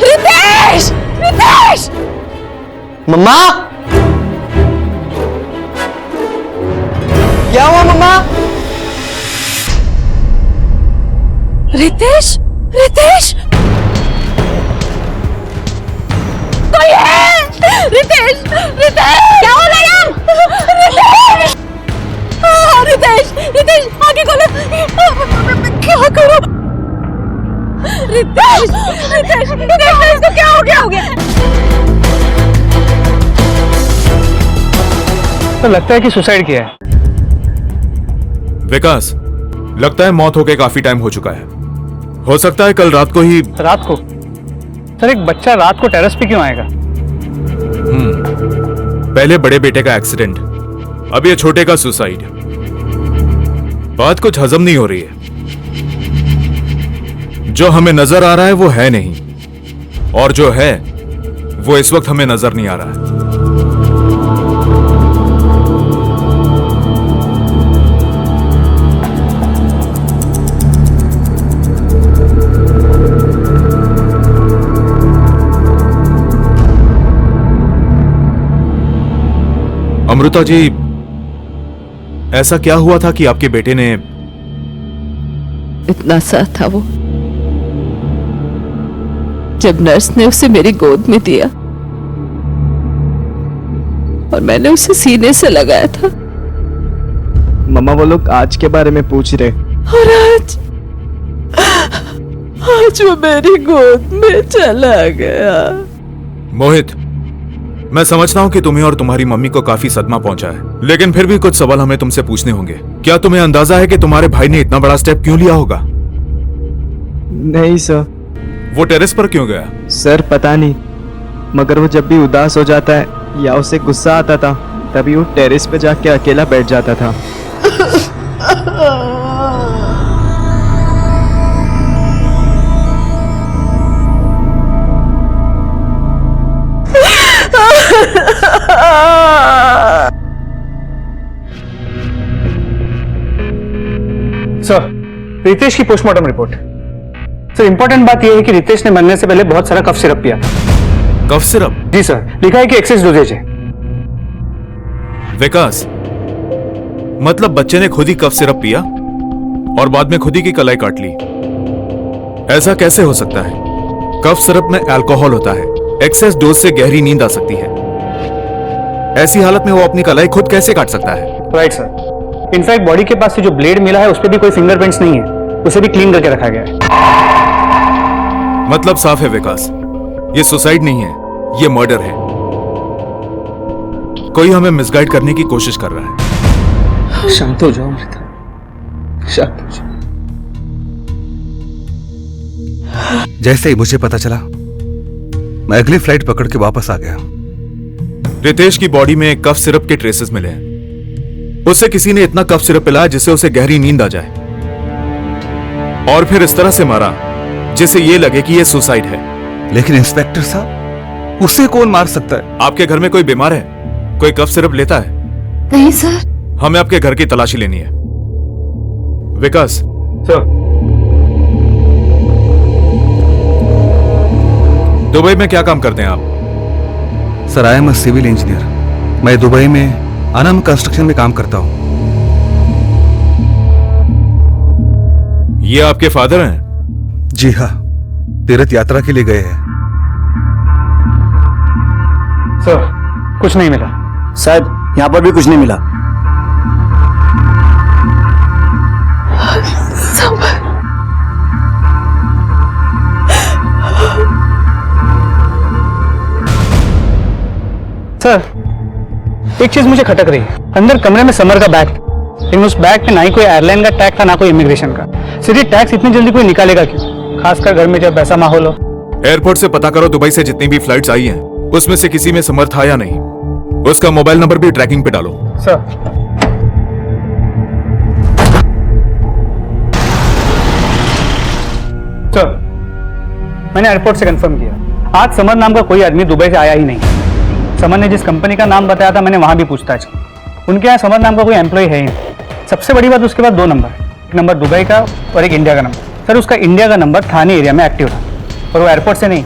रितेश, रितेश। मम्मा, क्या हुआ मम्मा? रितेश, रितेश, कोई है? रितेश, रितेश, क्या हो रहा है? रितेश, रितेश, रितेश, आगे खोलो। क्या करो? रितेश रितेश रितेश को क्या हो गया तो लगता है कि सुसाइड किया है। विकास, लगता है मौत होके काफी टाइम हो चुका है। हो सकता है कल रात को ही। रात को? सर एक बच्चा रात को टेरेस पे क्यों आएगा? पहले बड़े बेटे का एक्सीडेंट, अब ये छोटे का सुसाइड। बात कुछ हजम नहीं हो रही है। जो हमें नजर आ रहा है वो है नहीं, और जो है वो इस वक्त हमें नजर नहीं आ रहा है। अमृता जी, ऐसा क्या हुआ था कि आपके बेटे ने? इतना सा था वो, जब नर्स ने उसे मेरी गोद में दिया और मैंने उसे सीने से लगाया था। मम्मा वो लोग आज के बारे में पूछ रहे। और आज वो मेरी गोद में चला गया। मोहित, मैं समझता हूं कि तुम्हें और तुम्हारी मम्मी को काफी सदमा पहुंचा है, लेकिन फिर भी कुछ सवाल हमें तुमसे पूछने होंगे। क्या तुम्हें अंदाजा है कि तुम्हारे भाई ने इतना बड़ा स्टेप क्यों लिया होगा? नहीं सर। वो टेरेस पर क्यों गया? सर पता नहीं, मगर वो जब भी उदास हो जाता है या उसे गुस्सा आता था, तभी वो टेरेस पे जाके अकेला बैठ जाता था। सर, रितेश की पोस्टमार्टम रिपोर्ट। सर इंपॉर्टेंट बात यह है कि रितेश ने मरने से पहले बहुत सारा कफ सिरप पिया। Cough syrup? जी सर, लिखा है कि एक्सेस डोजेज है। विकास, मतलब बच्चे ने खुद ही कफ सिरप पिया और बाद में खुद ही की कलाई काट ली? ऐसा कैसे हो सकता है? कफ सिरप में अल्कोहल होता है, एक्सेस डोज से गहरी नींद आ सकती है। ऐसी हालत में वो अपनी कलाई खुद कैसे काट सकता है? Right sir. इनफैक्ट बॉडी के पास से जो ब्लेड मिला है उस पर भी कोई फिंगरप्रिंट्स नहीं है, उसे भी क्लीन करके रखा गया है। मतलब साफ है विकास, ये सुसाइड नहीं है, ये मर्डर है। कोई हमें मिसगाइड करने की कोशिश कर रहा है। शांत हो जाओ अमृता, शांत हो जाओ। जैसे ही मुझे पता चला, मैं अगली फ्लाइट पकड़ के वापस आ गया। रितेश की बॉडी में कफ सिरप के ट्रेसेस मिले हैं। उसे किसी ने इतना कफ सिरप पिलाया जिससे उसे गहरी नींद आ जाए, और फिर इस तरह से मारा जिससे ये लगे कि ये सुसाइड है। लेकिन इंस्पेक्टर साहब, उसे कौन मार सकता है? आपके घर में कोई बीमार है? कोई कफ सिरप लेता है? नहीं सर। हमें आपके घर की तलाशी लेनी है। विकास सर, दुबई में क्या काम करते हैं आप? Sir, I am a civil engineer. मैं दुबई में अनम कंस्ट्रक्शन में काम करता हूं। ये आपके फादर हैं? जी हाँ, तीर्थ यात्रा के लिए गए हैं। सर कुछ नहीं मिला। शायद यहाँ पर भी कुछ नहीं मिला। सर एक चीज मुझे खटक रही है। अंदर कमरे में समर का बैग था, लेकिन उस बैग पे ना ही कोई एयरलाइन का टैग था ना कोई इमिग्रेशन का। सीधे टैक्स इतनी जल्दी कोई निकालेगा क्यों, खासकर घर में जब ऐसा माहौल हो। एयरपोर्ट से पता करो दुबई से जितनी भी फ्लाइट्स आई हैं, उसमें से किसी में समर था या नहीं। उसका मोबाइल नंबर भी ट्रैकिंग पे डालो। सर सर, मैंने एयरपोर्ट से कंफर्म किया, आज समर नाम का कोई आदमी दुबई से आया ही नहीं। समर ने जिस कंपनी का नाम बताया था, मैंने वहां भी पूछताछ की, उनके यहाँ समर नाम का कोई एम्प्लॉय है ही नहीं। सबसे बड़ी बात, उसके बाद 2 नंबर, एक नंबर दुबई का और एक इंडिया का नंबर। सर उसका इंडिया का नंबर थाने एरिया में एक्टिव था, और वो एयरपोर्ट से नहीं,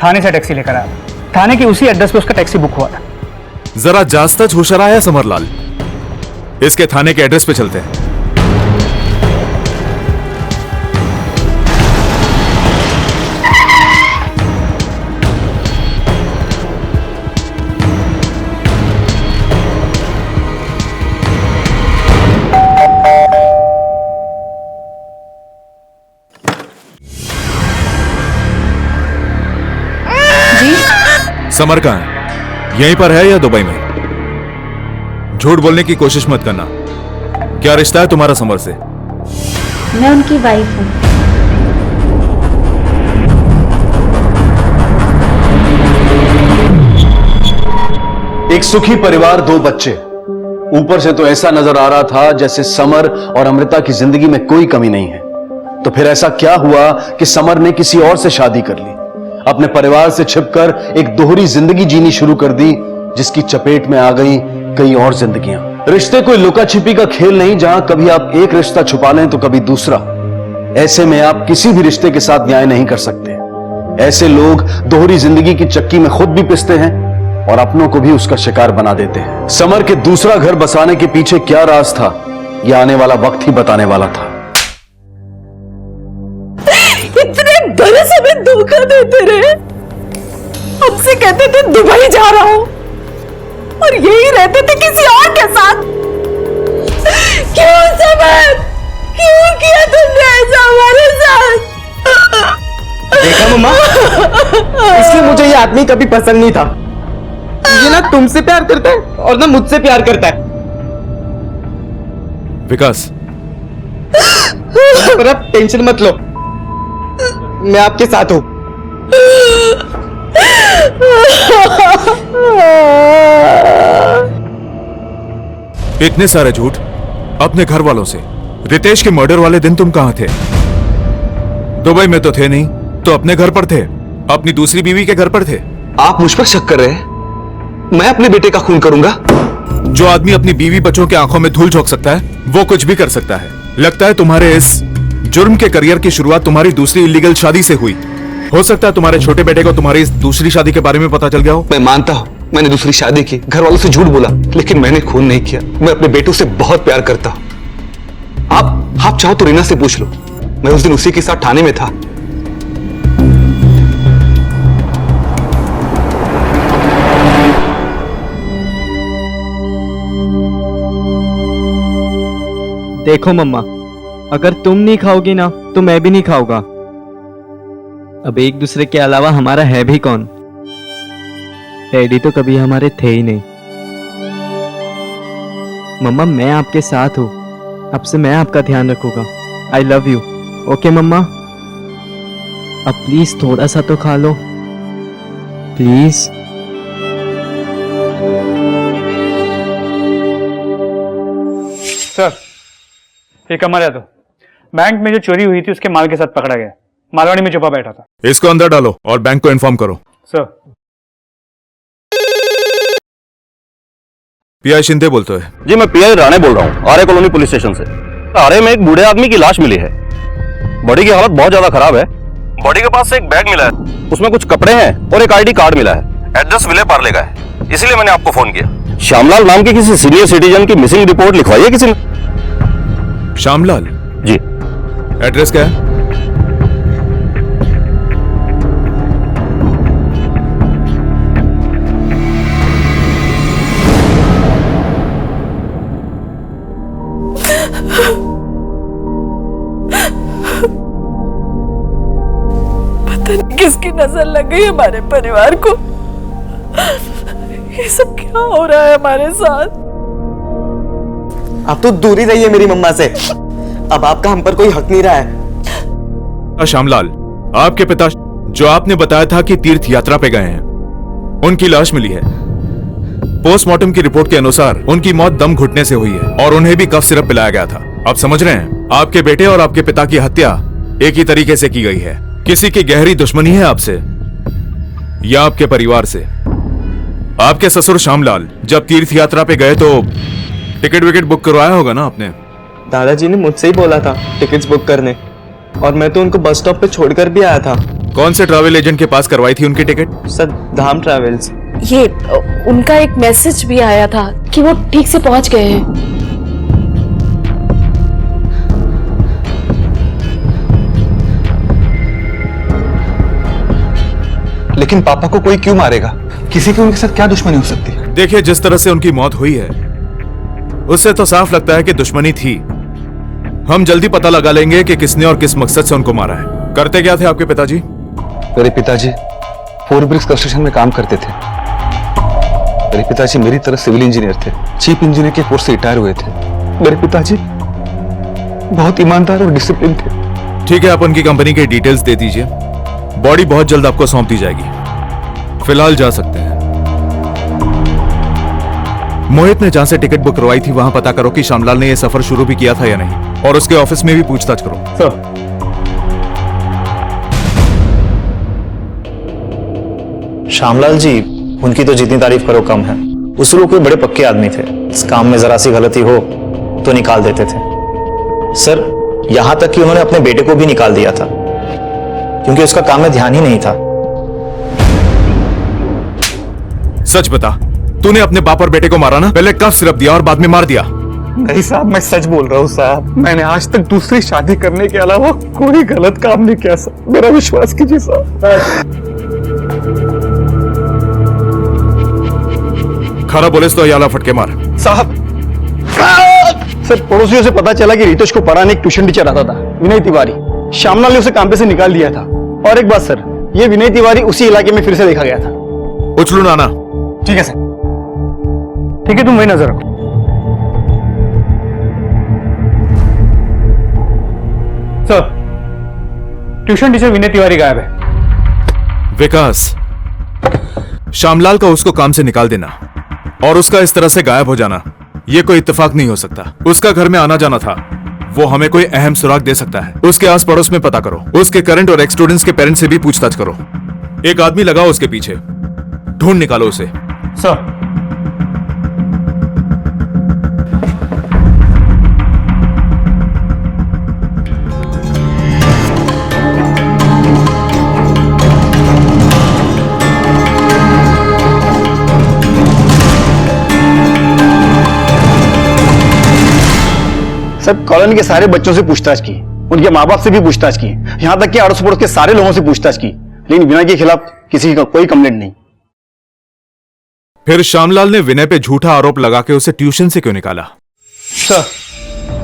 थाने से टैक्सी लेकर आया था। थाने की उसी एड्रेस पे उसका टैक्सी बुक हुआ था। जरा जास्ता होशरा है समरलाल, इसके थाने के एड्रेस पे चलते हैं। समर कहाँ है? यहीं पर है या दुबई में? झूठ बोलने की कोशिश मत करना। क्या रिश्ता है तुम्हारा समर से? मैं उनकी वाइफ हूँ। एक सुखी परिवार, 2 बच्चे। ऊपर से तो ऐसा नजर आ रहा था जैसे समर और अमृता की जिंदगी में कोई कमी नहीं है। तो फिर ऐसा क्या हुआ कि समर ने किसी और से शादी कर ली, अपने परिवार से छिपकर एक दोहरी जिंदगी जीनी शुरू कर दी, जिसकी चपेट में आ गई कई और जिंदगियां। रिश्ते कोई लुका छिपी का खेल नहीं, जहां कभी आप एक रिश्ता छुपा लें तो कभी दूसरा। ऐसे में आप किसी भी रिश्ते के साथ न्याय नहीं कर सकते। ऐसे लोग दोहरी जिंदगी की चक्की में खुद भी पिसते हैं और अपनों को भी उसका शिकार बना देते हैं। समर के दूसरा घर बसाने के पीछे क्या राज था, यह आने वाला वक्त ही बताने वाला था। इतने बरस हमें धोखा देते रहे, हमसे कहते थे दुबई जा रहा हूं और यही रहते थे किसी और के साथ। क्यों समर, क्यों किया तुमने ऐसा हमारे साथ? देखा मम्मा, इसलिए मुझे ये आदमी कभी पसंद नहीं था। ये ना तुमसे प्यार करता है और ना मुझसे प्यार करता है। विकास, पर अब टेंशन मत लो, मैं आपके साथ हूं। इतने सारे झूठ अपने घर वालों से। रितेश के मर्डर वाले दिन तुम कहां थे? दुबई में तो थे नहीं, तो अपने घर पर थे, अपनी दूसरी बीवी के घर पर थे। आप मुझ पर शक कर रहे हैं? मैं अपने बेटे का खून करूंगा? जो आदमी अपनी बीवी बच्चों की आंखों में धूल झोंक सकता है, वो कुछ भी कर सकता है। लगता है तुम्हारे इस जुर्म के करियर की शुरुआत तुम्हारी दूसरी इलीगल शादी से हुई। हो सकता है तुम्हारे छोटे बेटे को तुम्हारी इस दूसरी शादी के बारे में पता चल गया हो। मैं मानता हूं मैंने दूसरी शादी की, घर वालों से झूठ बोला, लेकिन मैंने खून नहीं किया। मैं अपने बेटों से बहुत प्यार करता हूं। आप चाहो तो रीना से पूछ लो, मैं उस दिन उसी के साथ थाने में था। देखो मम्मा, अगर तुम नहीं खाओगी ना तो मैं भी नहीं खाऊंगा। अब एक दूसरे के अलावा हमारा है भी कौन? डैडी तो कभी हमारे थे ही नहीं। मम्मा, मैं आपके साथ हूं, अब से मैं आपका ध्यान रखूंगा। I love you. ओके मम्मा, अब प्लीज थोड़ा सा तो खा लो, प्लीज। सर, एक हमारे तो बैंक में जो चोरी हुई थी उसके माल के साथ पकड़ा गया। मालवाड़ी में छुपा बैठा था। इसको अंदर डालो और बैंक को इन्फॉर्म करो। सर। पीआई शिंदे बोलते हैं। जी, मैं पीआई राणे बोल रहा हूँ, आरे कॉलोनी पुलिस स्टेशन से। आरे में एक बूढ़े आदमी की लाश मिली है। बॉडी की हालत बहुत ज्यादा खराब है। बॉडी के पास से एक बैग मिला है, उसमें कुछ कपड़े हैं और एक आईडी कार्ड मिला है। एड्रेस विले पार्ले का है, इसलिए मैंने आपको फोन किया। श्यामलाल नाम के किसी सीनियर सिटीजन की मिसिंग रिपोर्ट लिखवाई है किसी ने? श्यामलाल जी। एड्रेस क्या है? पता नहीं किसकी नजर लग गई हमारे परिवार को। ये सब क्या हो रहा है हमारे साथ? आप तो दूर ही रहिए मेरी मम्मा से। अब आपका हम पर कोई हक नहीं रहा है। श्यामलाल, आपके पिता जो आपने बताया था कि तीर्थ यात्रा पे गए हैं, उनकी लाश मिली है। पोस्टमार्टम की रिपोर्ट के अनुसार उनकी मौत दम घुटने से हुई है और उन्हें भी कफ सिरप पिलाया गया था। आप समझ रहे हैं, आपके बेटे और आपके पिता की हत्या एक ही तरीके से की गई है। किसी की गहरी दुश्मनी है आपसे या आपके परिवार से। आपके ससुर श्यामलाल जब तीर्थ यात्रा पे गए तो टिकट विकेट बुक करवाया होगा ना आपने? दादाजी ने मुझसे ही बोला था टिकट्स बुक करने, और मैं तो उनको बस स्टॉप पे छोड़कर भी आया था। कौन से ट्रैवल एजेंट के पास करवाई थी उनकी टिकट? सर, धाम ट्रैवल्स। ये उनका एक मैसेज भी आया था कि वो ठीक से पहुंच गए हैं। लेकिन पापा को कोई क्यों मारेगा? किसी की उनके साथ क्या दुश्मनी हो सकती है? देखिए, जिस तरह से उनकी मौत हुई है उससे तो साफ लगता है कि दुश्मनी थी। हम जल्दी पता लगा लेंगे कि किसने और किस मकसद से उनको मारा है। करते क्या थे आपके पिताजी? मेरे पिताजी 4 ब्रिक्स कंस्ट्रक्शन में काम करते थे। मेरे पिताजी मेरी तरह सिविल इंजीनियर थे, चीफ इंजीनियर के कोर्स से रिटायर हुए थे। मेरे पिताजी बहुत ईमानदार और डिसिप्लिन थे। ठीक है, आप उनकी कंपनी के डिटेल्स दे दीजिए, बॉडी बहुत जल्द आपको सौंप दी जाएगी। फिलहाल जा सकते हैं। मोहित ने जहां से टिकट बुक करवाई थी वहां पता करो कि श्यामलाल ने यह सफर शुरू भी किया था या नहीं, और उसके ऑफिस में भी पूछताछ करो। सर, श्यामलाल जी, उनकी तो जितनी तारीफ करो कम है। उस लोग कोई बड़े पक्के आदमी थे, इस काम में जरा सी गलती हो तो निकाल देते थे। सर, यहां तक कि उन्होंने अपने बेटे को भी निकाल दिया था क्योंकि उसका काम में ध्यान ही नहीं था। सच बता, तूने अपने बाप और बेटे को मारा ना? पहले कफ सिरप दिया और बाद में मार दिया। नहीं साहब, मैं सच बोल रहा हूँ साहब। मैंने आज तक दूसरी शादी करने के अलावा कोई गलत काम नहीं किया साहब, मेरा विश्वास कीजिए साहब। खरा बोले तो याला फटके मार। साहब, सर, पड़ोसियों से पता चला कि रितेश को पढ़ाने एक ट्यूशन टीचर आता था, विनय तिवारी। श्यामलाल ने उसे काम पे से निकाल दिया था। और एक बात सर, ये विनय तिवारी उसी इलाके में फिर से देखा गया था। उछलू नाना। ठीक है सर। ठीक है, तुम वही नजर रखो। Sir, tuition teacher Vinay Tiwari गायब है। विकास, श्यामलाल का उसको काम से निकाल देना और उसका इस तरह से गायब हो जाना, यह कोई इत्तेफाक नहीं हो सकता। उसका घर में आना जाना था, वो हमें कोई अहम सुराग दे सकता है। उसके आस पड़ोस में पता करो, उसके करंट और एक्स स्टूडेंट्स के पेरेंट्स से भी पूछताछ करो। एक आदमी लगाओ उसके पीछे, ढूंढ निकालो उसे। सर, सब कॉलोनी के सारे बच्चों से पूछताछ की, उनके माँ बाप से भी पूछताछ की, यहां तक कि अड़ोस पड़ोस के सारे लोगों से पूछताछ की, लेकिन विनय के खिलाफ किसी का कोई कंप्लेंट नहीं। फिर श्यामलाल ने विनय पे झूठा आरोप लगा के उसे ट्यूशन से क्यों निकाला? सर,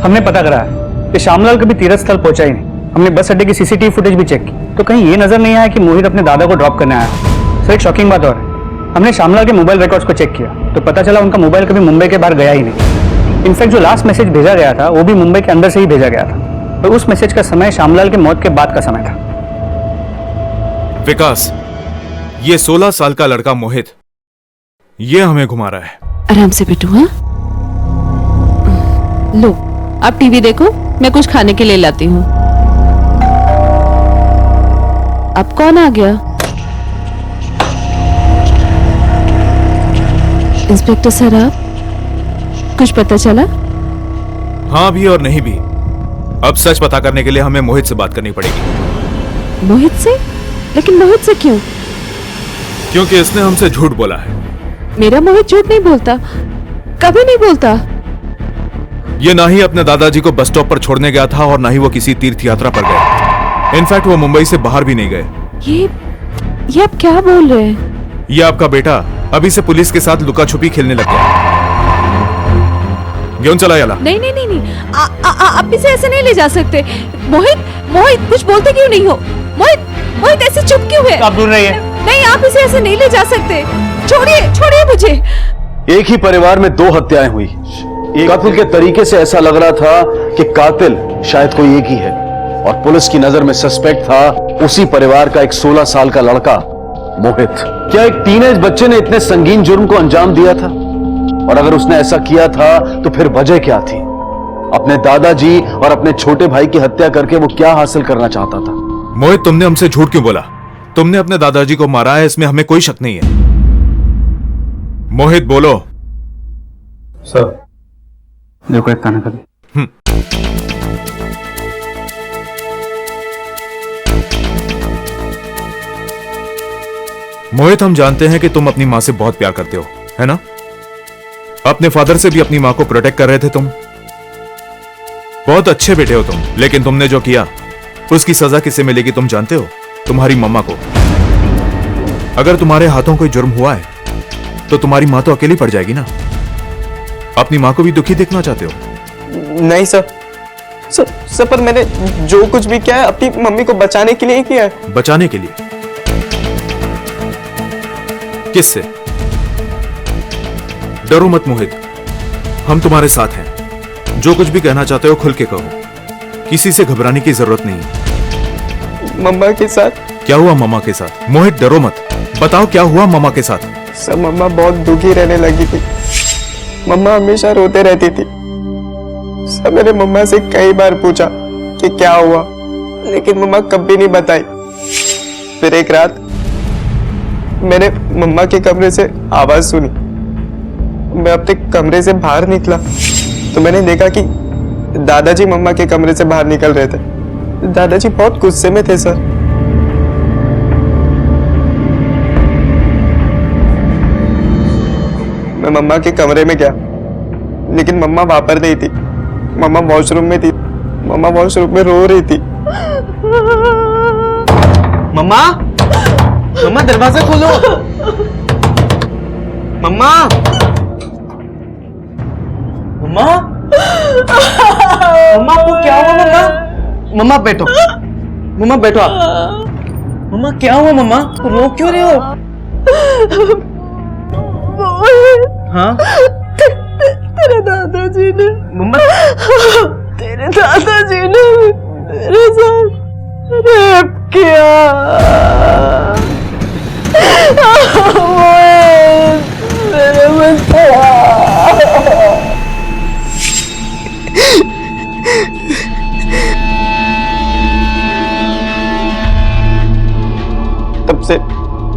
हमने पता करा है कि श्यामलाल कभी तीर्थ स्थल पहुंचा ही नहीं। हमने बस अड्डे की सीसीटीवी फुटेज भी चेक की, तो कहीं ये नजर नहीं आया कि मोहित अपने दादा को ड्रॉप करने आया। सर, एक शॉकिंग बात और है, हमने श्यामलाल के मोबाइल रिकॉर्ड्स को चेक किया तो पता चला उनका मोबाइल कभी मुंबई के बाहर गया ही नहीं। इनफैक्ट जो लास्ट मैसेज भेजा गया था वो भी मुंबई के अंदर से ही भेजा गया था, तो उस मैसेज का समय श्यामलाल के मौत के बाद का समय था। विकास, ये 16 साल का लड़का मोहित, ये हमें घुमा रहा है। आराम से बेटू। हाँ, लो आप टीवी देखो, मैं कुछ खाने के लिए लाती हूँ। अब कौन आ गया? इंस्पेक्टर सर, आप कुछ पता चला? हाँ भी और नहीं भी। अब सच पता करने के लिए हमें मोहित से बात करनी पड़ेगी। मोहित से? लेकिन मोहित से क्यों? क्योंकि इसने हमसे झूठ बोला है। मेरा मोहित झूठ नहीं बोलता, कभी नहीं बोलता। ये ना ही अपने दादाजी को बस स्टॉप पर छोड़ने गया था और ना ही वो किसी तीर्थ यात्रा पर गए। इनफैक्ट वो मुंबई से बाहर भी नहीं गए। ये आप क्या बोल रहे हैं? ये आपका बेटा अभी से पुलिस के साथ लुका छुपी खेलने लग गया। क्यों चला याला? नहीं नहीं नहीं नहीं, आप इसे ऐसे नहीं ले जा सकते। मोहित, मोहित कुछ बोलते क्यों नहीं हो? मोहित, मोहित ऐसे चुप क्यों है? आप दूर रहिए। नहीं, आप इसे ऐसे नहीं ले जा सकते। छोड़िए, छोड़िए मुझे। एक ही परिवार में 2 हत्याएं हुई। कातिल के तरीके से ऐसा लग रहा था कि कातिल शायद कोई एक ही है, और पुलिस की नजर में सस्पेक्ट था उसी परिवार का एक 16 साल का लड़का मोहित। क्या एक टीनेज बच्चे ने इतने संगीन जुर्म को अंजाम दिया था? और अगर उसने ऐसा किया था तो फिर वजह क्या थी? अपने दादाजी और अपने छोटे भाई की हत्या करके वो क्या हासिल करना चाहता था? मोहित, तुमने हमसे झूठ क्यों बोला? तुमने अपने दादाजी को मारा है, इसमें हमें कोई शक नहीं है। मोहित बोलो। सर, देखो एक खाना कर। मोहित, हम जानते हैं कि तुम अपनी मां से बहुत प्यार करते हो, है ना? अपने फादर से भी अपनी मां को प्रोटेक्ट कर रहे थे तुम। बहुत अच्छे बेटे हो तुम, लेकिन तुमने जो किया उसकी सजा किसे मिलेगी तुम जानते हो? तुम्हारी मम्मा को। अगर तुम्हारे हाथों कोई जुर्म हुआ है तो तुम्हारी मां तो अकेली पड़ जाएगी ना। अपनी मां को भी दुखी देखना चाहते हो? नहीं सर, पर मैंने जो कुछ भी किया है अपनी मम्मी को बचाने के लिए ही किया है। बचाने के लिए? किससे? डरो मत मोहित, हम तुम्हारे साथ हैं। जो कुछ भी कहना चाहते हो खुल के कहो, किसी से घबराने की जरूरत नहीं। मम्मा के साथ। क्या हुआ मम्मा के साथ? मोहित डरो मत, बताओ क्या हुआ मम्मा के साथ? सर मम्मा बहुत दुखी रहने लगी थी। मम्मा हमेशा रोते रहती थी। सर मैंने मम्मा से कई बार पूछा कि क्या हुआ, लेकिन मम्मा कभी नहीं बताई। फिर एक रात मैंने मम्मा के कमरे से आवाज सुनी। मैं अपने कमरे से बाहर निकला तो मैंने देखा कि दादाजी मम्मा के कमरे से बाहर निकल रहे थे। दादाजी बहुत गुस्से में थे सर। मैं मम्मा के कमरे में गया, लेकिन मम्मा वहां पर नहीं थी। मम्मा वॉशरूम में थी। मम्मा वॉशरूम में रो रही थी। मम्मा, मम्मा दरवाजा खोलो। मम्मा, मम्मा, मम्मा को क्या हुआ? मम्मा, मम्मा बैठो। मम्मा बैठो आप। मम्मा क्या हुआ? मम्मा रो क्यों रहे हो? हाँ? तेरे दादाजी ने, मम्मा, तेरे दादाजी ने मेरे साथ रेप किया। मेरे बच्चा।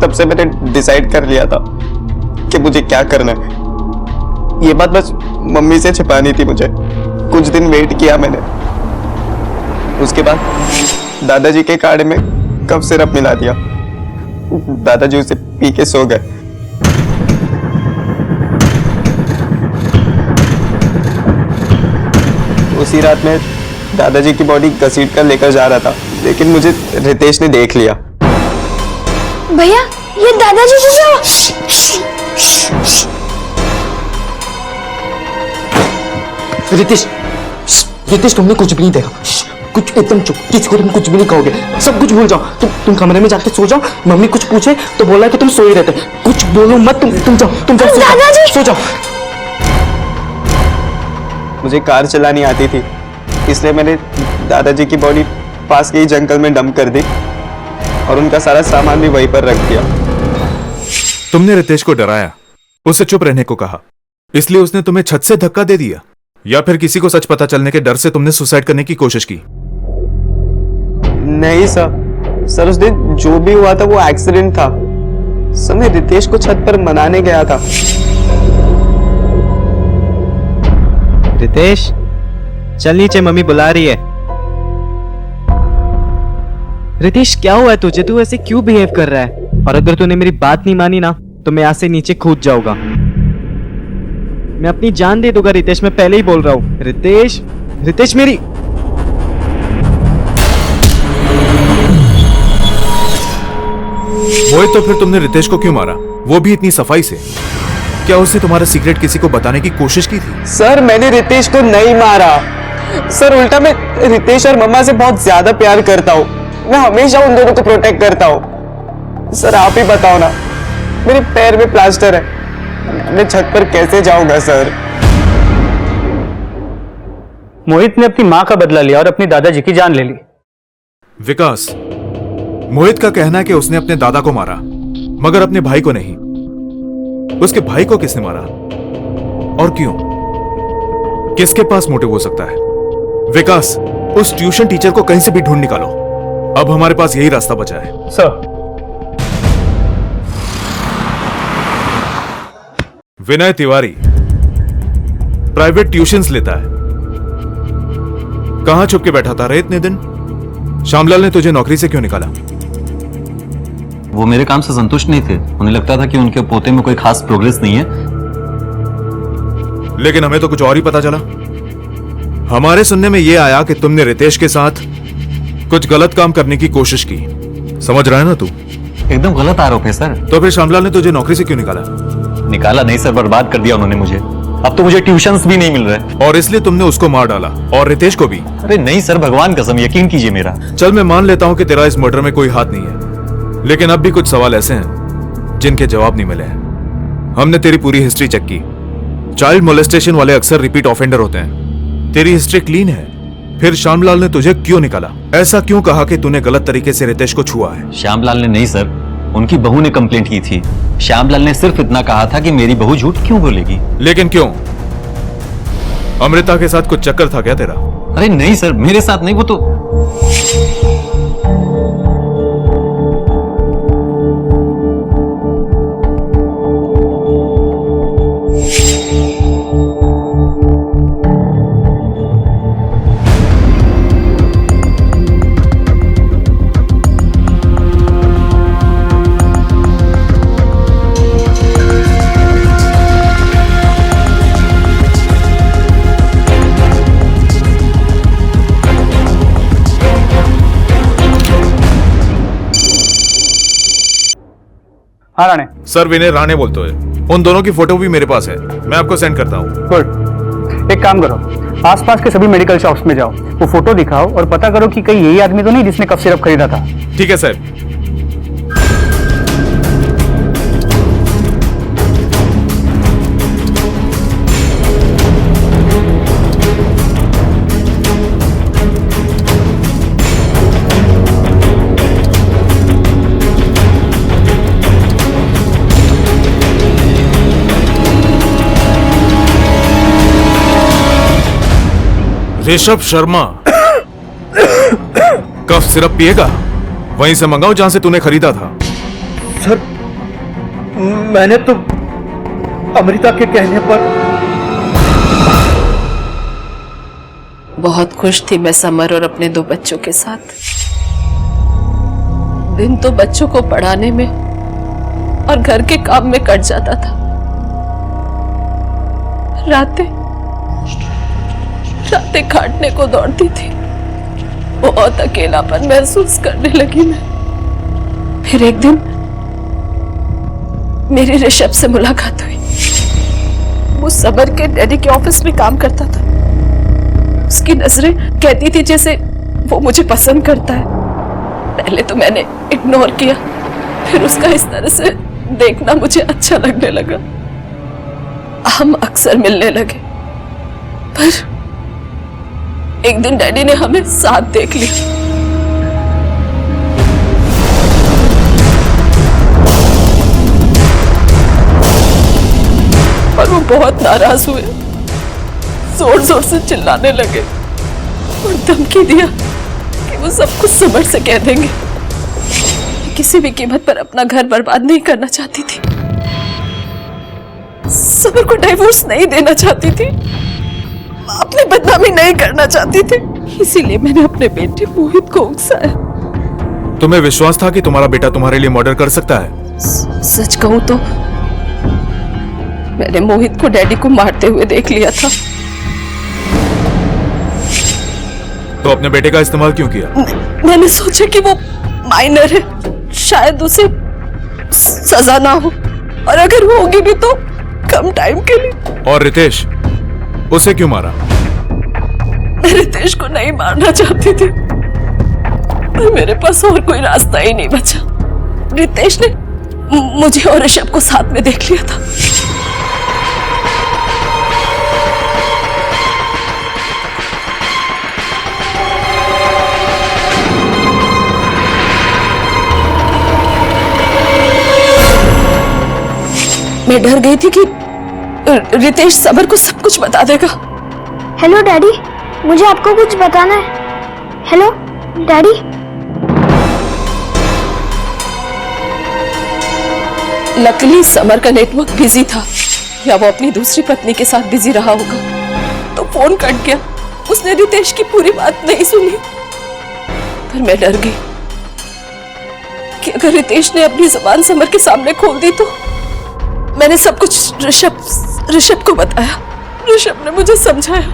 तब से मैंने डिसाइड कर लिया था कि मुझे क्या करना है। ये बात बस मम्मी से छिपानी थी मुझे। कुछ दिन वेट किया मैंने। उसके बाद दादाजी के काढ़े में कफ सिरप मिला दिया। दादाजी उसे पी के सो गए। उसी रात में दादाजी की बॉडी घसीट कर लेकर जा रहा था, लेकिन मुझे रितेश ने देख लिया। भैया ये दादाजी जी रितेश, रितेश तुमने कुछ भी नहीं देखा। कुछ एकदम चुप, किसी को तुम कुछ भी नहीं कहोगे। सब कुछ भूल जाओ। तुम कमरे में जाके सो जाओ। मम्मी कुछ पूछे तो बोला कि तुम सो ही रहते। कुछ बोलो मत। तुम जाओ सो जाओ। मुझे कार चलानी आती थी, इसलिए मैंने दादाजी की बॉडी पास के ही जंगल में डंप कर दी और उनका सारा सामान भी वहीं पर रख दिया। तुमने रितेश को डराया, उसे चुप रहने को कहा, इसलिए उसने तुम्हें छत से धक्का दे दिया? या फिर किसी को सच पता चलने के डर से तुमने सुसाइड करने की कोशिश की? नहीं सर, उस दिन जो भी हुआ था वो एक्सीडेंट था। सर मैं रितेश को छत पर मनाने गया था। रितेश चल नीचे, मम्मी बुला रही है। रितेश क्या हुआ है तुझे? तू ऐसे क्यों बिहेव कर रहा है? और अगर तूने मेरी बात नहीं मानी ना तो मैं यहाँ से नीचे कूद जाऊंगा। मैं अपनी जान दे दूंगा रितेश, मैं पहले ही बोल रहा हूँ। रितेश, रितेश मेरी। मोहित तो फिर तुमने रितेश को क्यों मारा, वो भी इतनी सफाई से? क्या उसने तुम्हारा सीक्रेट किसी को बताने की कोशिश की थी? सर मैंने रितेश को नहीं मारा सर, उल्टा मैं रितेश और मम्मा से बहुत ज्यादा प्यार करता हूँ। मैं हमेशा उन दोनों को प्रोटेक्ट करता हूँ। सर आप ही बताओ ना, मेरे पैर में प्लास्टर है, मैं छत पर कैसे जाऊंगा सर? मोहित ने अपनी माँ का बदला लिया और अपनी दादाजी की जान ले ली। विकास, मोहित का कहना है कि उसने अपने दादा को मारा, मगर अपने भाई को नहीं। उसके भाई को किसने मारा और क्यों? किसके पास मोटिव हो सकता है? विकास, उस ट्यूशन टीचर को कहीं से भी ढूंढ निकालो। अब हमारे पास यही रास्ता बचा है। Sir, Vinay Tiwari private tuitions लेता है। कहां छुप के बैठा था रे इतने दिन? श्यामलाल ने तुझे नौकरी से क्यों निकाला? वो मेरे काम से संतुष्ट नहीं थे। उन्हें लगता था कि उनके पोते में कोई खास प्रोग्रेस नहीं है। लेकिन हमें तो कुछ और ही पता चला। हमारे सुनने में यह आया कि तुमने रितेश के साथ कुछ गलत काम करने की कोशिश की। समझ रहा है ना तू? एकदम गलत आरोप है सर। तो फिर श्यामलाल ने तुझे नौकरी से क्यों निकाला? निकाला नहीं सर, बर्बाद कर दिया उन्होंने मुझे। अब तो मुझे ट्यूशंस भी नहीं मिल रहे। और इसलिए तुमने उसको मार डाला और रितेश को भी? अरे नहीं सर, भगवान कसम, यकीन कीजिए मेरा। चल मैं मान लेता हूं कि तेरा इस मर्डर में कोई हाथ नहीं है, लेकिन अब भी कुछ सवाल ऐसे हैं जिनके जवाब नहीं मिले हैं। हमने तेरी पूरी हिस्ट्री चेक की। चाइल्ड मोलेस्टेशन वाले अक्सर रिपीट ऑफेंडर होते हैं। तेरी हिस्ट्री क्लीन है, फिर श्यामलाल ने तुझे क्यों निकाला? ऐसा क्यों कहा कि तूने गलत तरीके से रितेश को छुआ है? श्यामलाल ने नहीं सर, उनकी बहू ने कंप्लेंट की थी। श्यामलाल ने सिर्फ इतना कहा था कि मेरी बहू झूठ क्यों बोलेगी। लेकिन क्यों? अमृता के साथ कुछ चक्कर था क्या तेरा? अरे नहीं सर, मेरे साथ नहीं, वो तो हाँ राणे। सर विनय राणे बोलते हैं। उन दोनों की फोटो भी मेरे पास है, मैं आपको सेंड करता हूँ। गुड। एक काम करो, आसपास के सभी मेडिकल शॉप्स में जाओ, वो फोटो दिखाओ और पता करो कि कहीं यही आदमी तो नहीं जिसने कफ सिरप खरीदा था। ठीक है sir. Rishabh Sharma cough syrup पिएगा? वहीं से मंगाओ जहां से तूने खरीदा था। सर मैंने तो अमृता के कहने पर। बहुत खुश थी मैं समर और अपने 2 बच्चों के साथ। दिन तो बच्चों को पढ़ाने में और घर के काम में कट जाता था। रातें काटने को दौड़ती थी। बहुत अकेलापन महसूस करने लगी मैं। फिर एक दिन मेरी ऋषभ से मुलाकात हुई। वो समर के डैडी के ऑफिस में काम करता था। उसकी नजरें कहती थी जैसे वो मुझे पसंद करता है। पहले तो मैंने इग्नोर किया, फिर उसका इस तरह से देखना मुझे अच्छा लगने लगा। हम अक्सर मिलने लगे, पर एक दिन डैडी ने हमें साथ देख लिया। और वो बहुत नाराज हुए, जोर जोर से चिल्लाने लगे और धमकी दिया कि वो सब कुछ समर से कह देंगे। किसी भी कीमत पर अपना घर बर्बाद नहीं करना चाहती थी। समर को डाइवोर्स नहीं देना चाहती थी, अपनी बदनामी नहीं करना चाहती थी। इसीलिए मैंने अपने बेटे मोहित को उकसाया। तुम्हें विश्वास था कि तुम्हारा बेटा तुम्हारे लिए मर्डर कर सकता है? सच कहूं तो मैंने मोहित को डैडी को मारते हुए देख लिया था। तो अपने बेटे का इस्तेमाल क्यों किया? मैंने सोचा कि वो माइनर है, शायद उसे सजा ना हो, और अगर वो होगी भी तो कम टाइम के लिए। और रितेश, उसे क्यों मारा? मैं रितेश को नहीं मारना चाहती थी, पर मेरे पास और कोई रास्ता ही नहीं बचा। रितेश ने मुझे और ऋषभ को साथ में देख लिया था। मैं डर गई थी कि रितेश समर को सब कुछ बता देगा। हेलो डैडी, मुझे आपको कुछ बताना है। Hello daddy. लकीली समर का नेटवर्क बिजी था, या वो अपनी दूसरी पत्नी के साथ बिजी रहा होगा, तो फोन कट गया। उसने रितेश की पूरी बात नहीं सुनी। पर मैं डर गई कि अगर रितेश ने अपनी जुबान समर के सामने खोल दी तो। मैंने सब कुछ ऋषभ को बताया। ऋषभ ने मुझे समझाया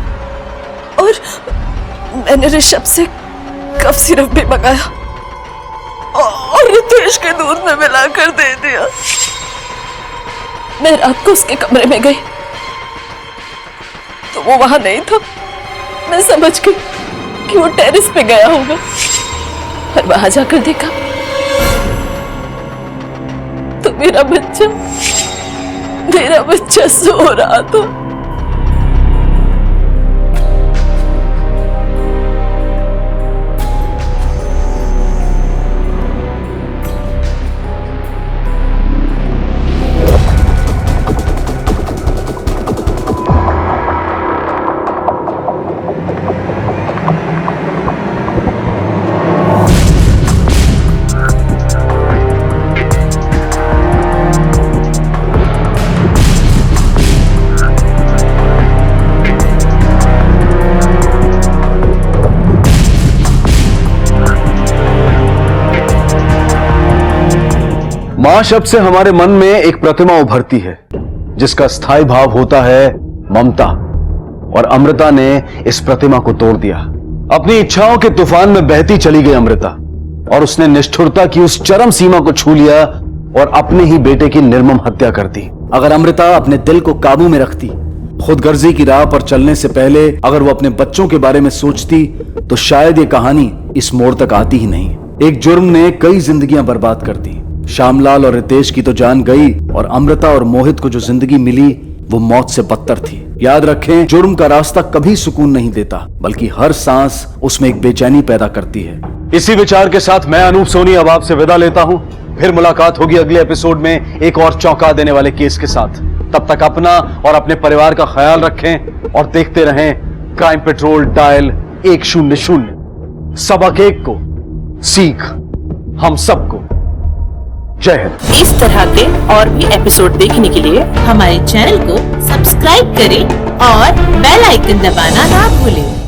और मैंने ऋषभ से कफ सिरप भी मंगाया और रितेश के दूध में मिलाकर दे दिया। मैं रात को उसके कमरे में गई तो वो वहां नहीं था। मैं समझ गई कि वो टेरेस पे गया होगा, और वहां जाकर देखा तो मेरा बच्चा सो रहा था। मां शब्द से हमारे मन में एक प्रतिमा उभरती है जिसका स्थायी भाव होता है ममता, और अमृता ने इस प्रतिमा को तोड़ दिया। अपनी इच्छाओं के तूफान में बहती चली गई अमृता, और उसने निष्ठुरता की उस चरम सीमा को छू लिया और अपने ही बेटे की निर्मम हत्या कर दी। अगर अमृता अपने दिल को काबू में रखती, खुदगर्जी की राह पर चलने से पहले अगर वो अपने बच्चों के बारे में सोचती, तो शायद ये कहानी इस मोड़ तक आती ही नहीं। एक जुर्म ने कई जिंदगियां बर्बाद कर दी। श्यामलाल और रितेश की तो जान गई, और अमृता और मोहित को जो जिंदगी मिली वो मौत से बदतर थी। याद रखें, जुर्म का रास्ता कभी सुकून नहीं देता, बल्कि हर सांस उसमें एक बेचैनी पैदा करती है। इसी विचार के साथ मैं अनूप सोनी अब आपसे विदा लेता हूं। फिर मुलाकात होगी अगले एपिसोड में एक और चौंका देने वाले केस के साथ। तब तक अपना और अपने परिवार का ख्याल रखें और देखते रहें क्राइम पेट्रोल डायल 100। सबक एक को सीख हम सबको। जय हिंद। इस तरह के और भी एपिसोड देखने के लिए हमारे चैनल को सब्सक्राइब करें और बेल आइकन दबाना ना भूलें।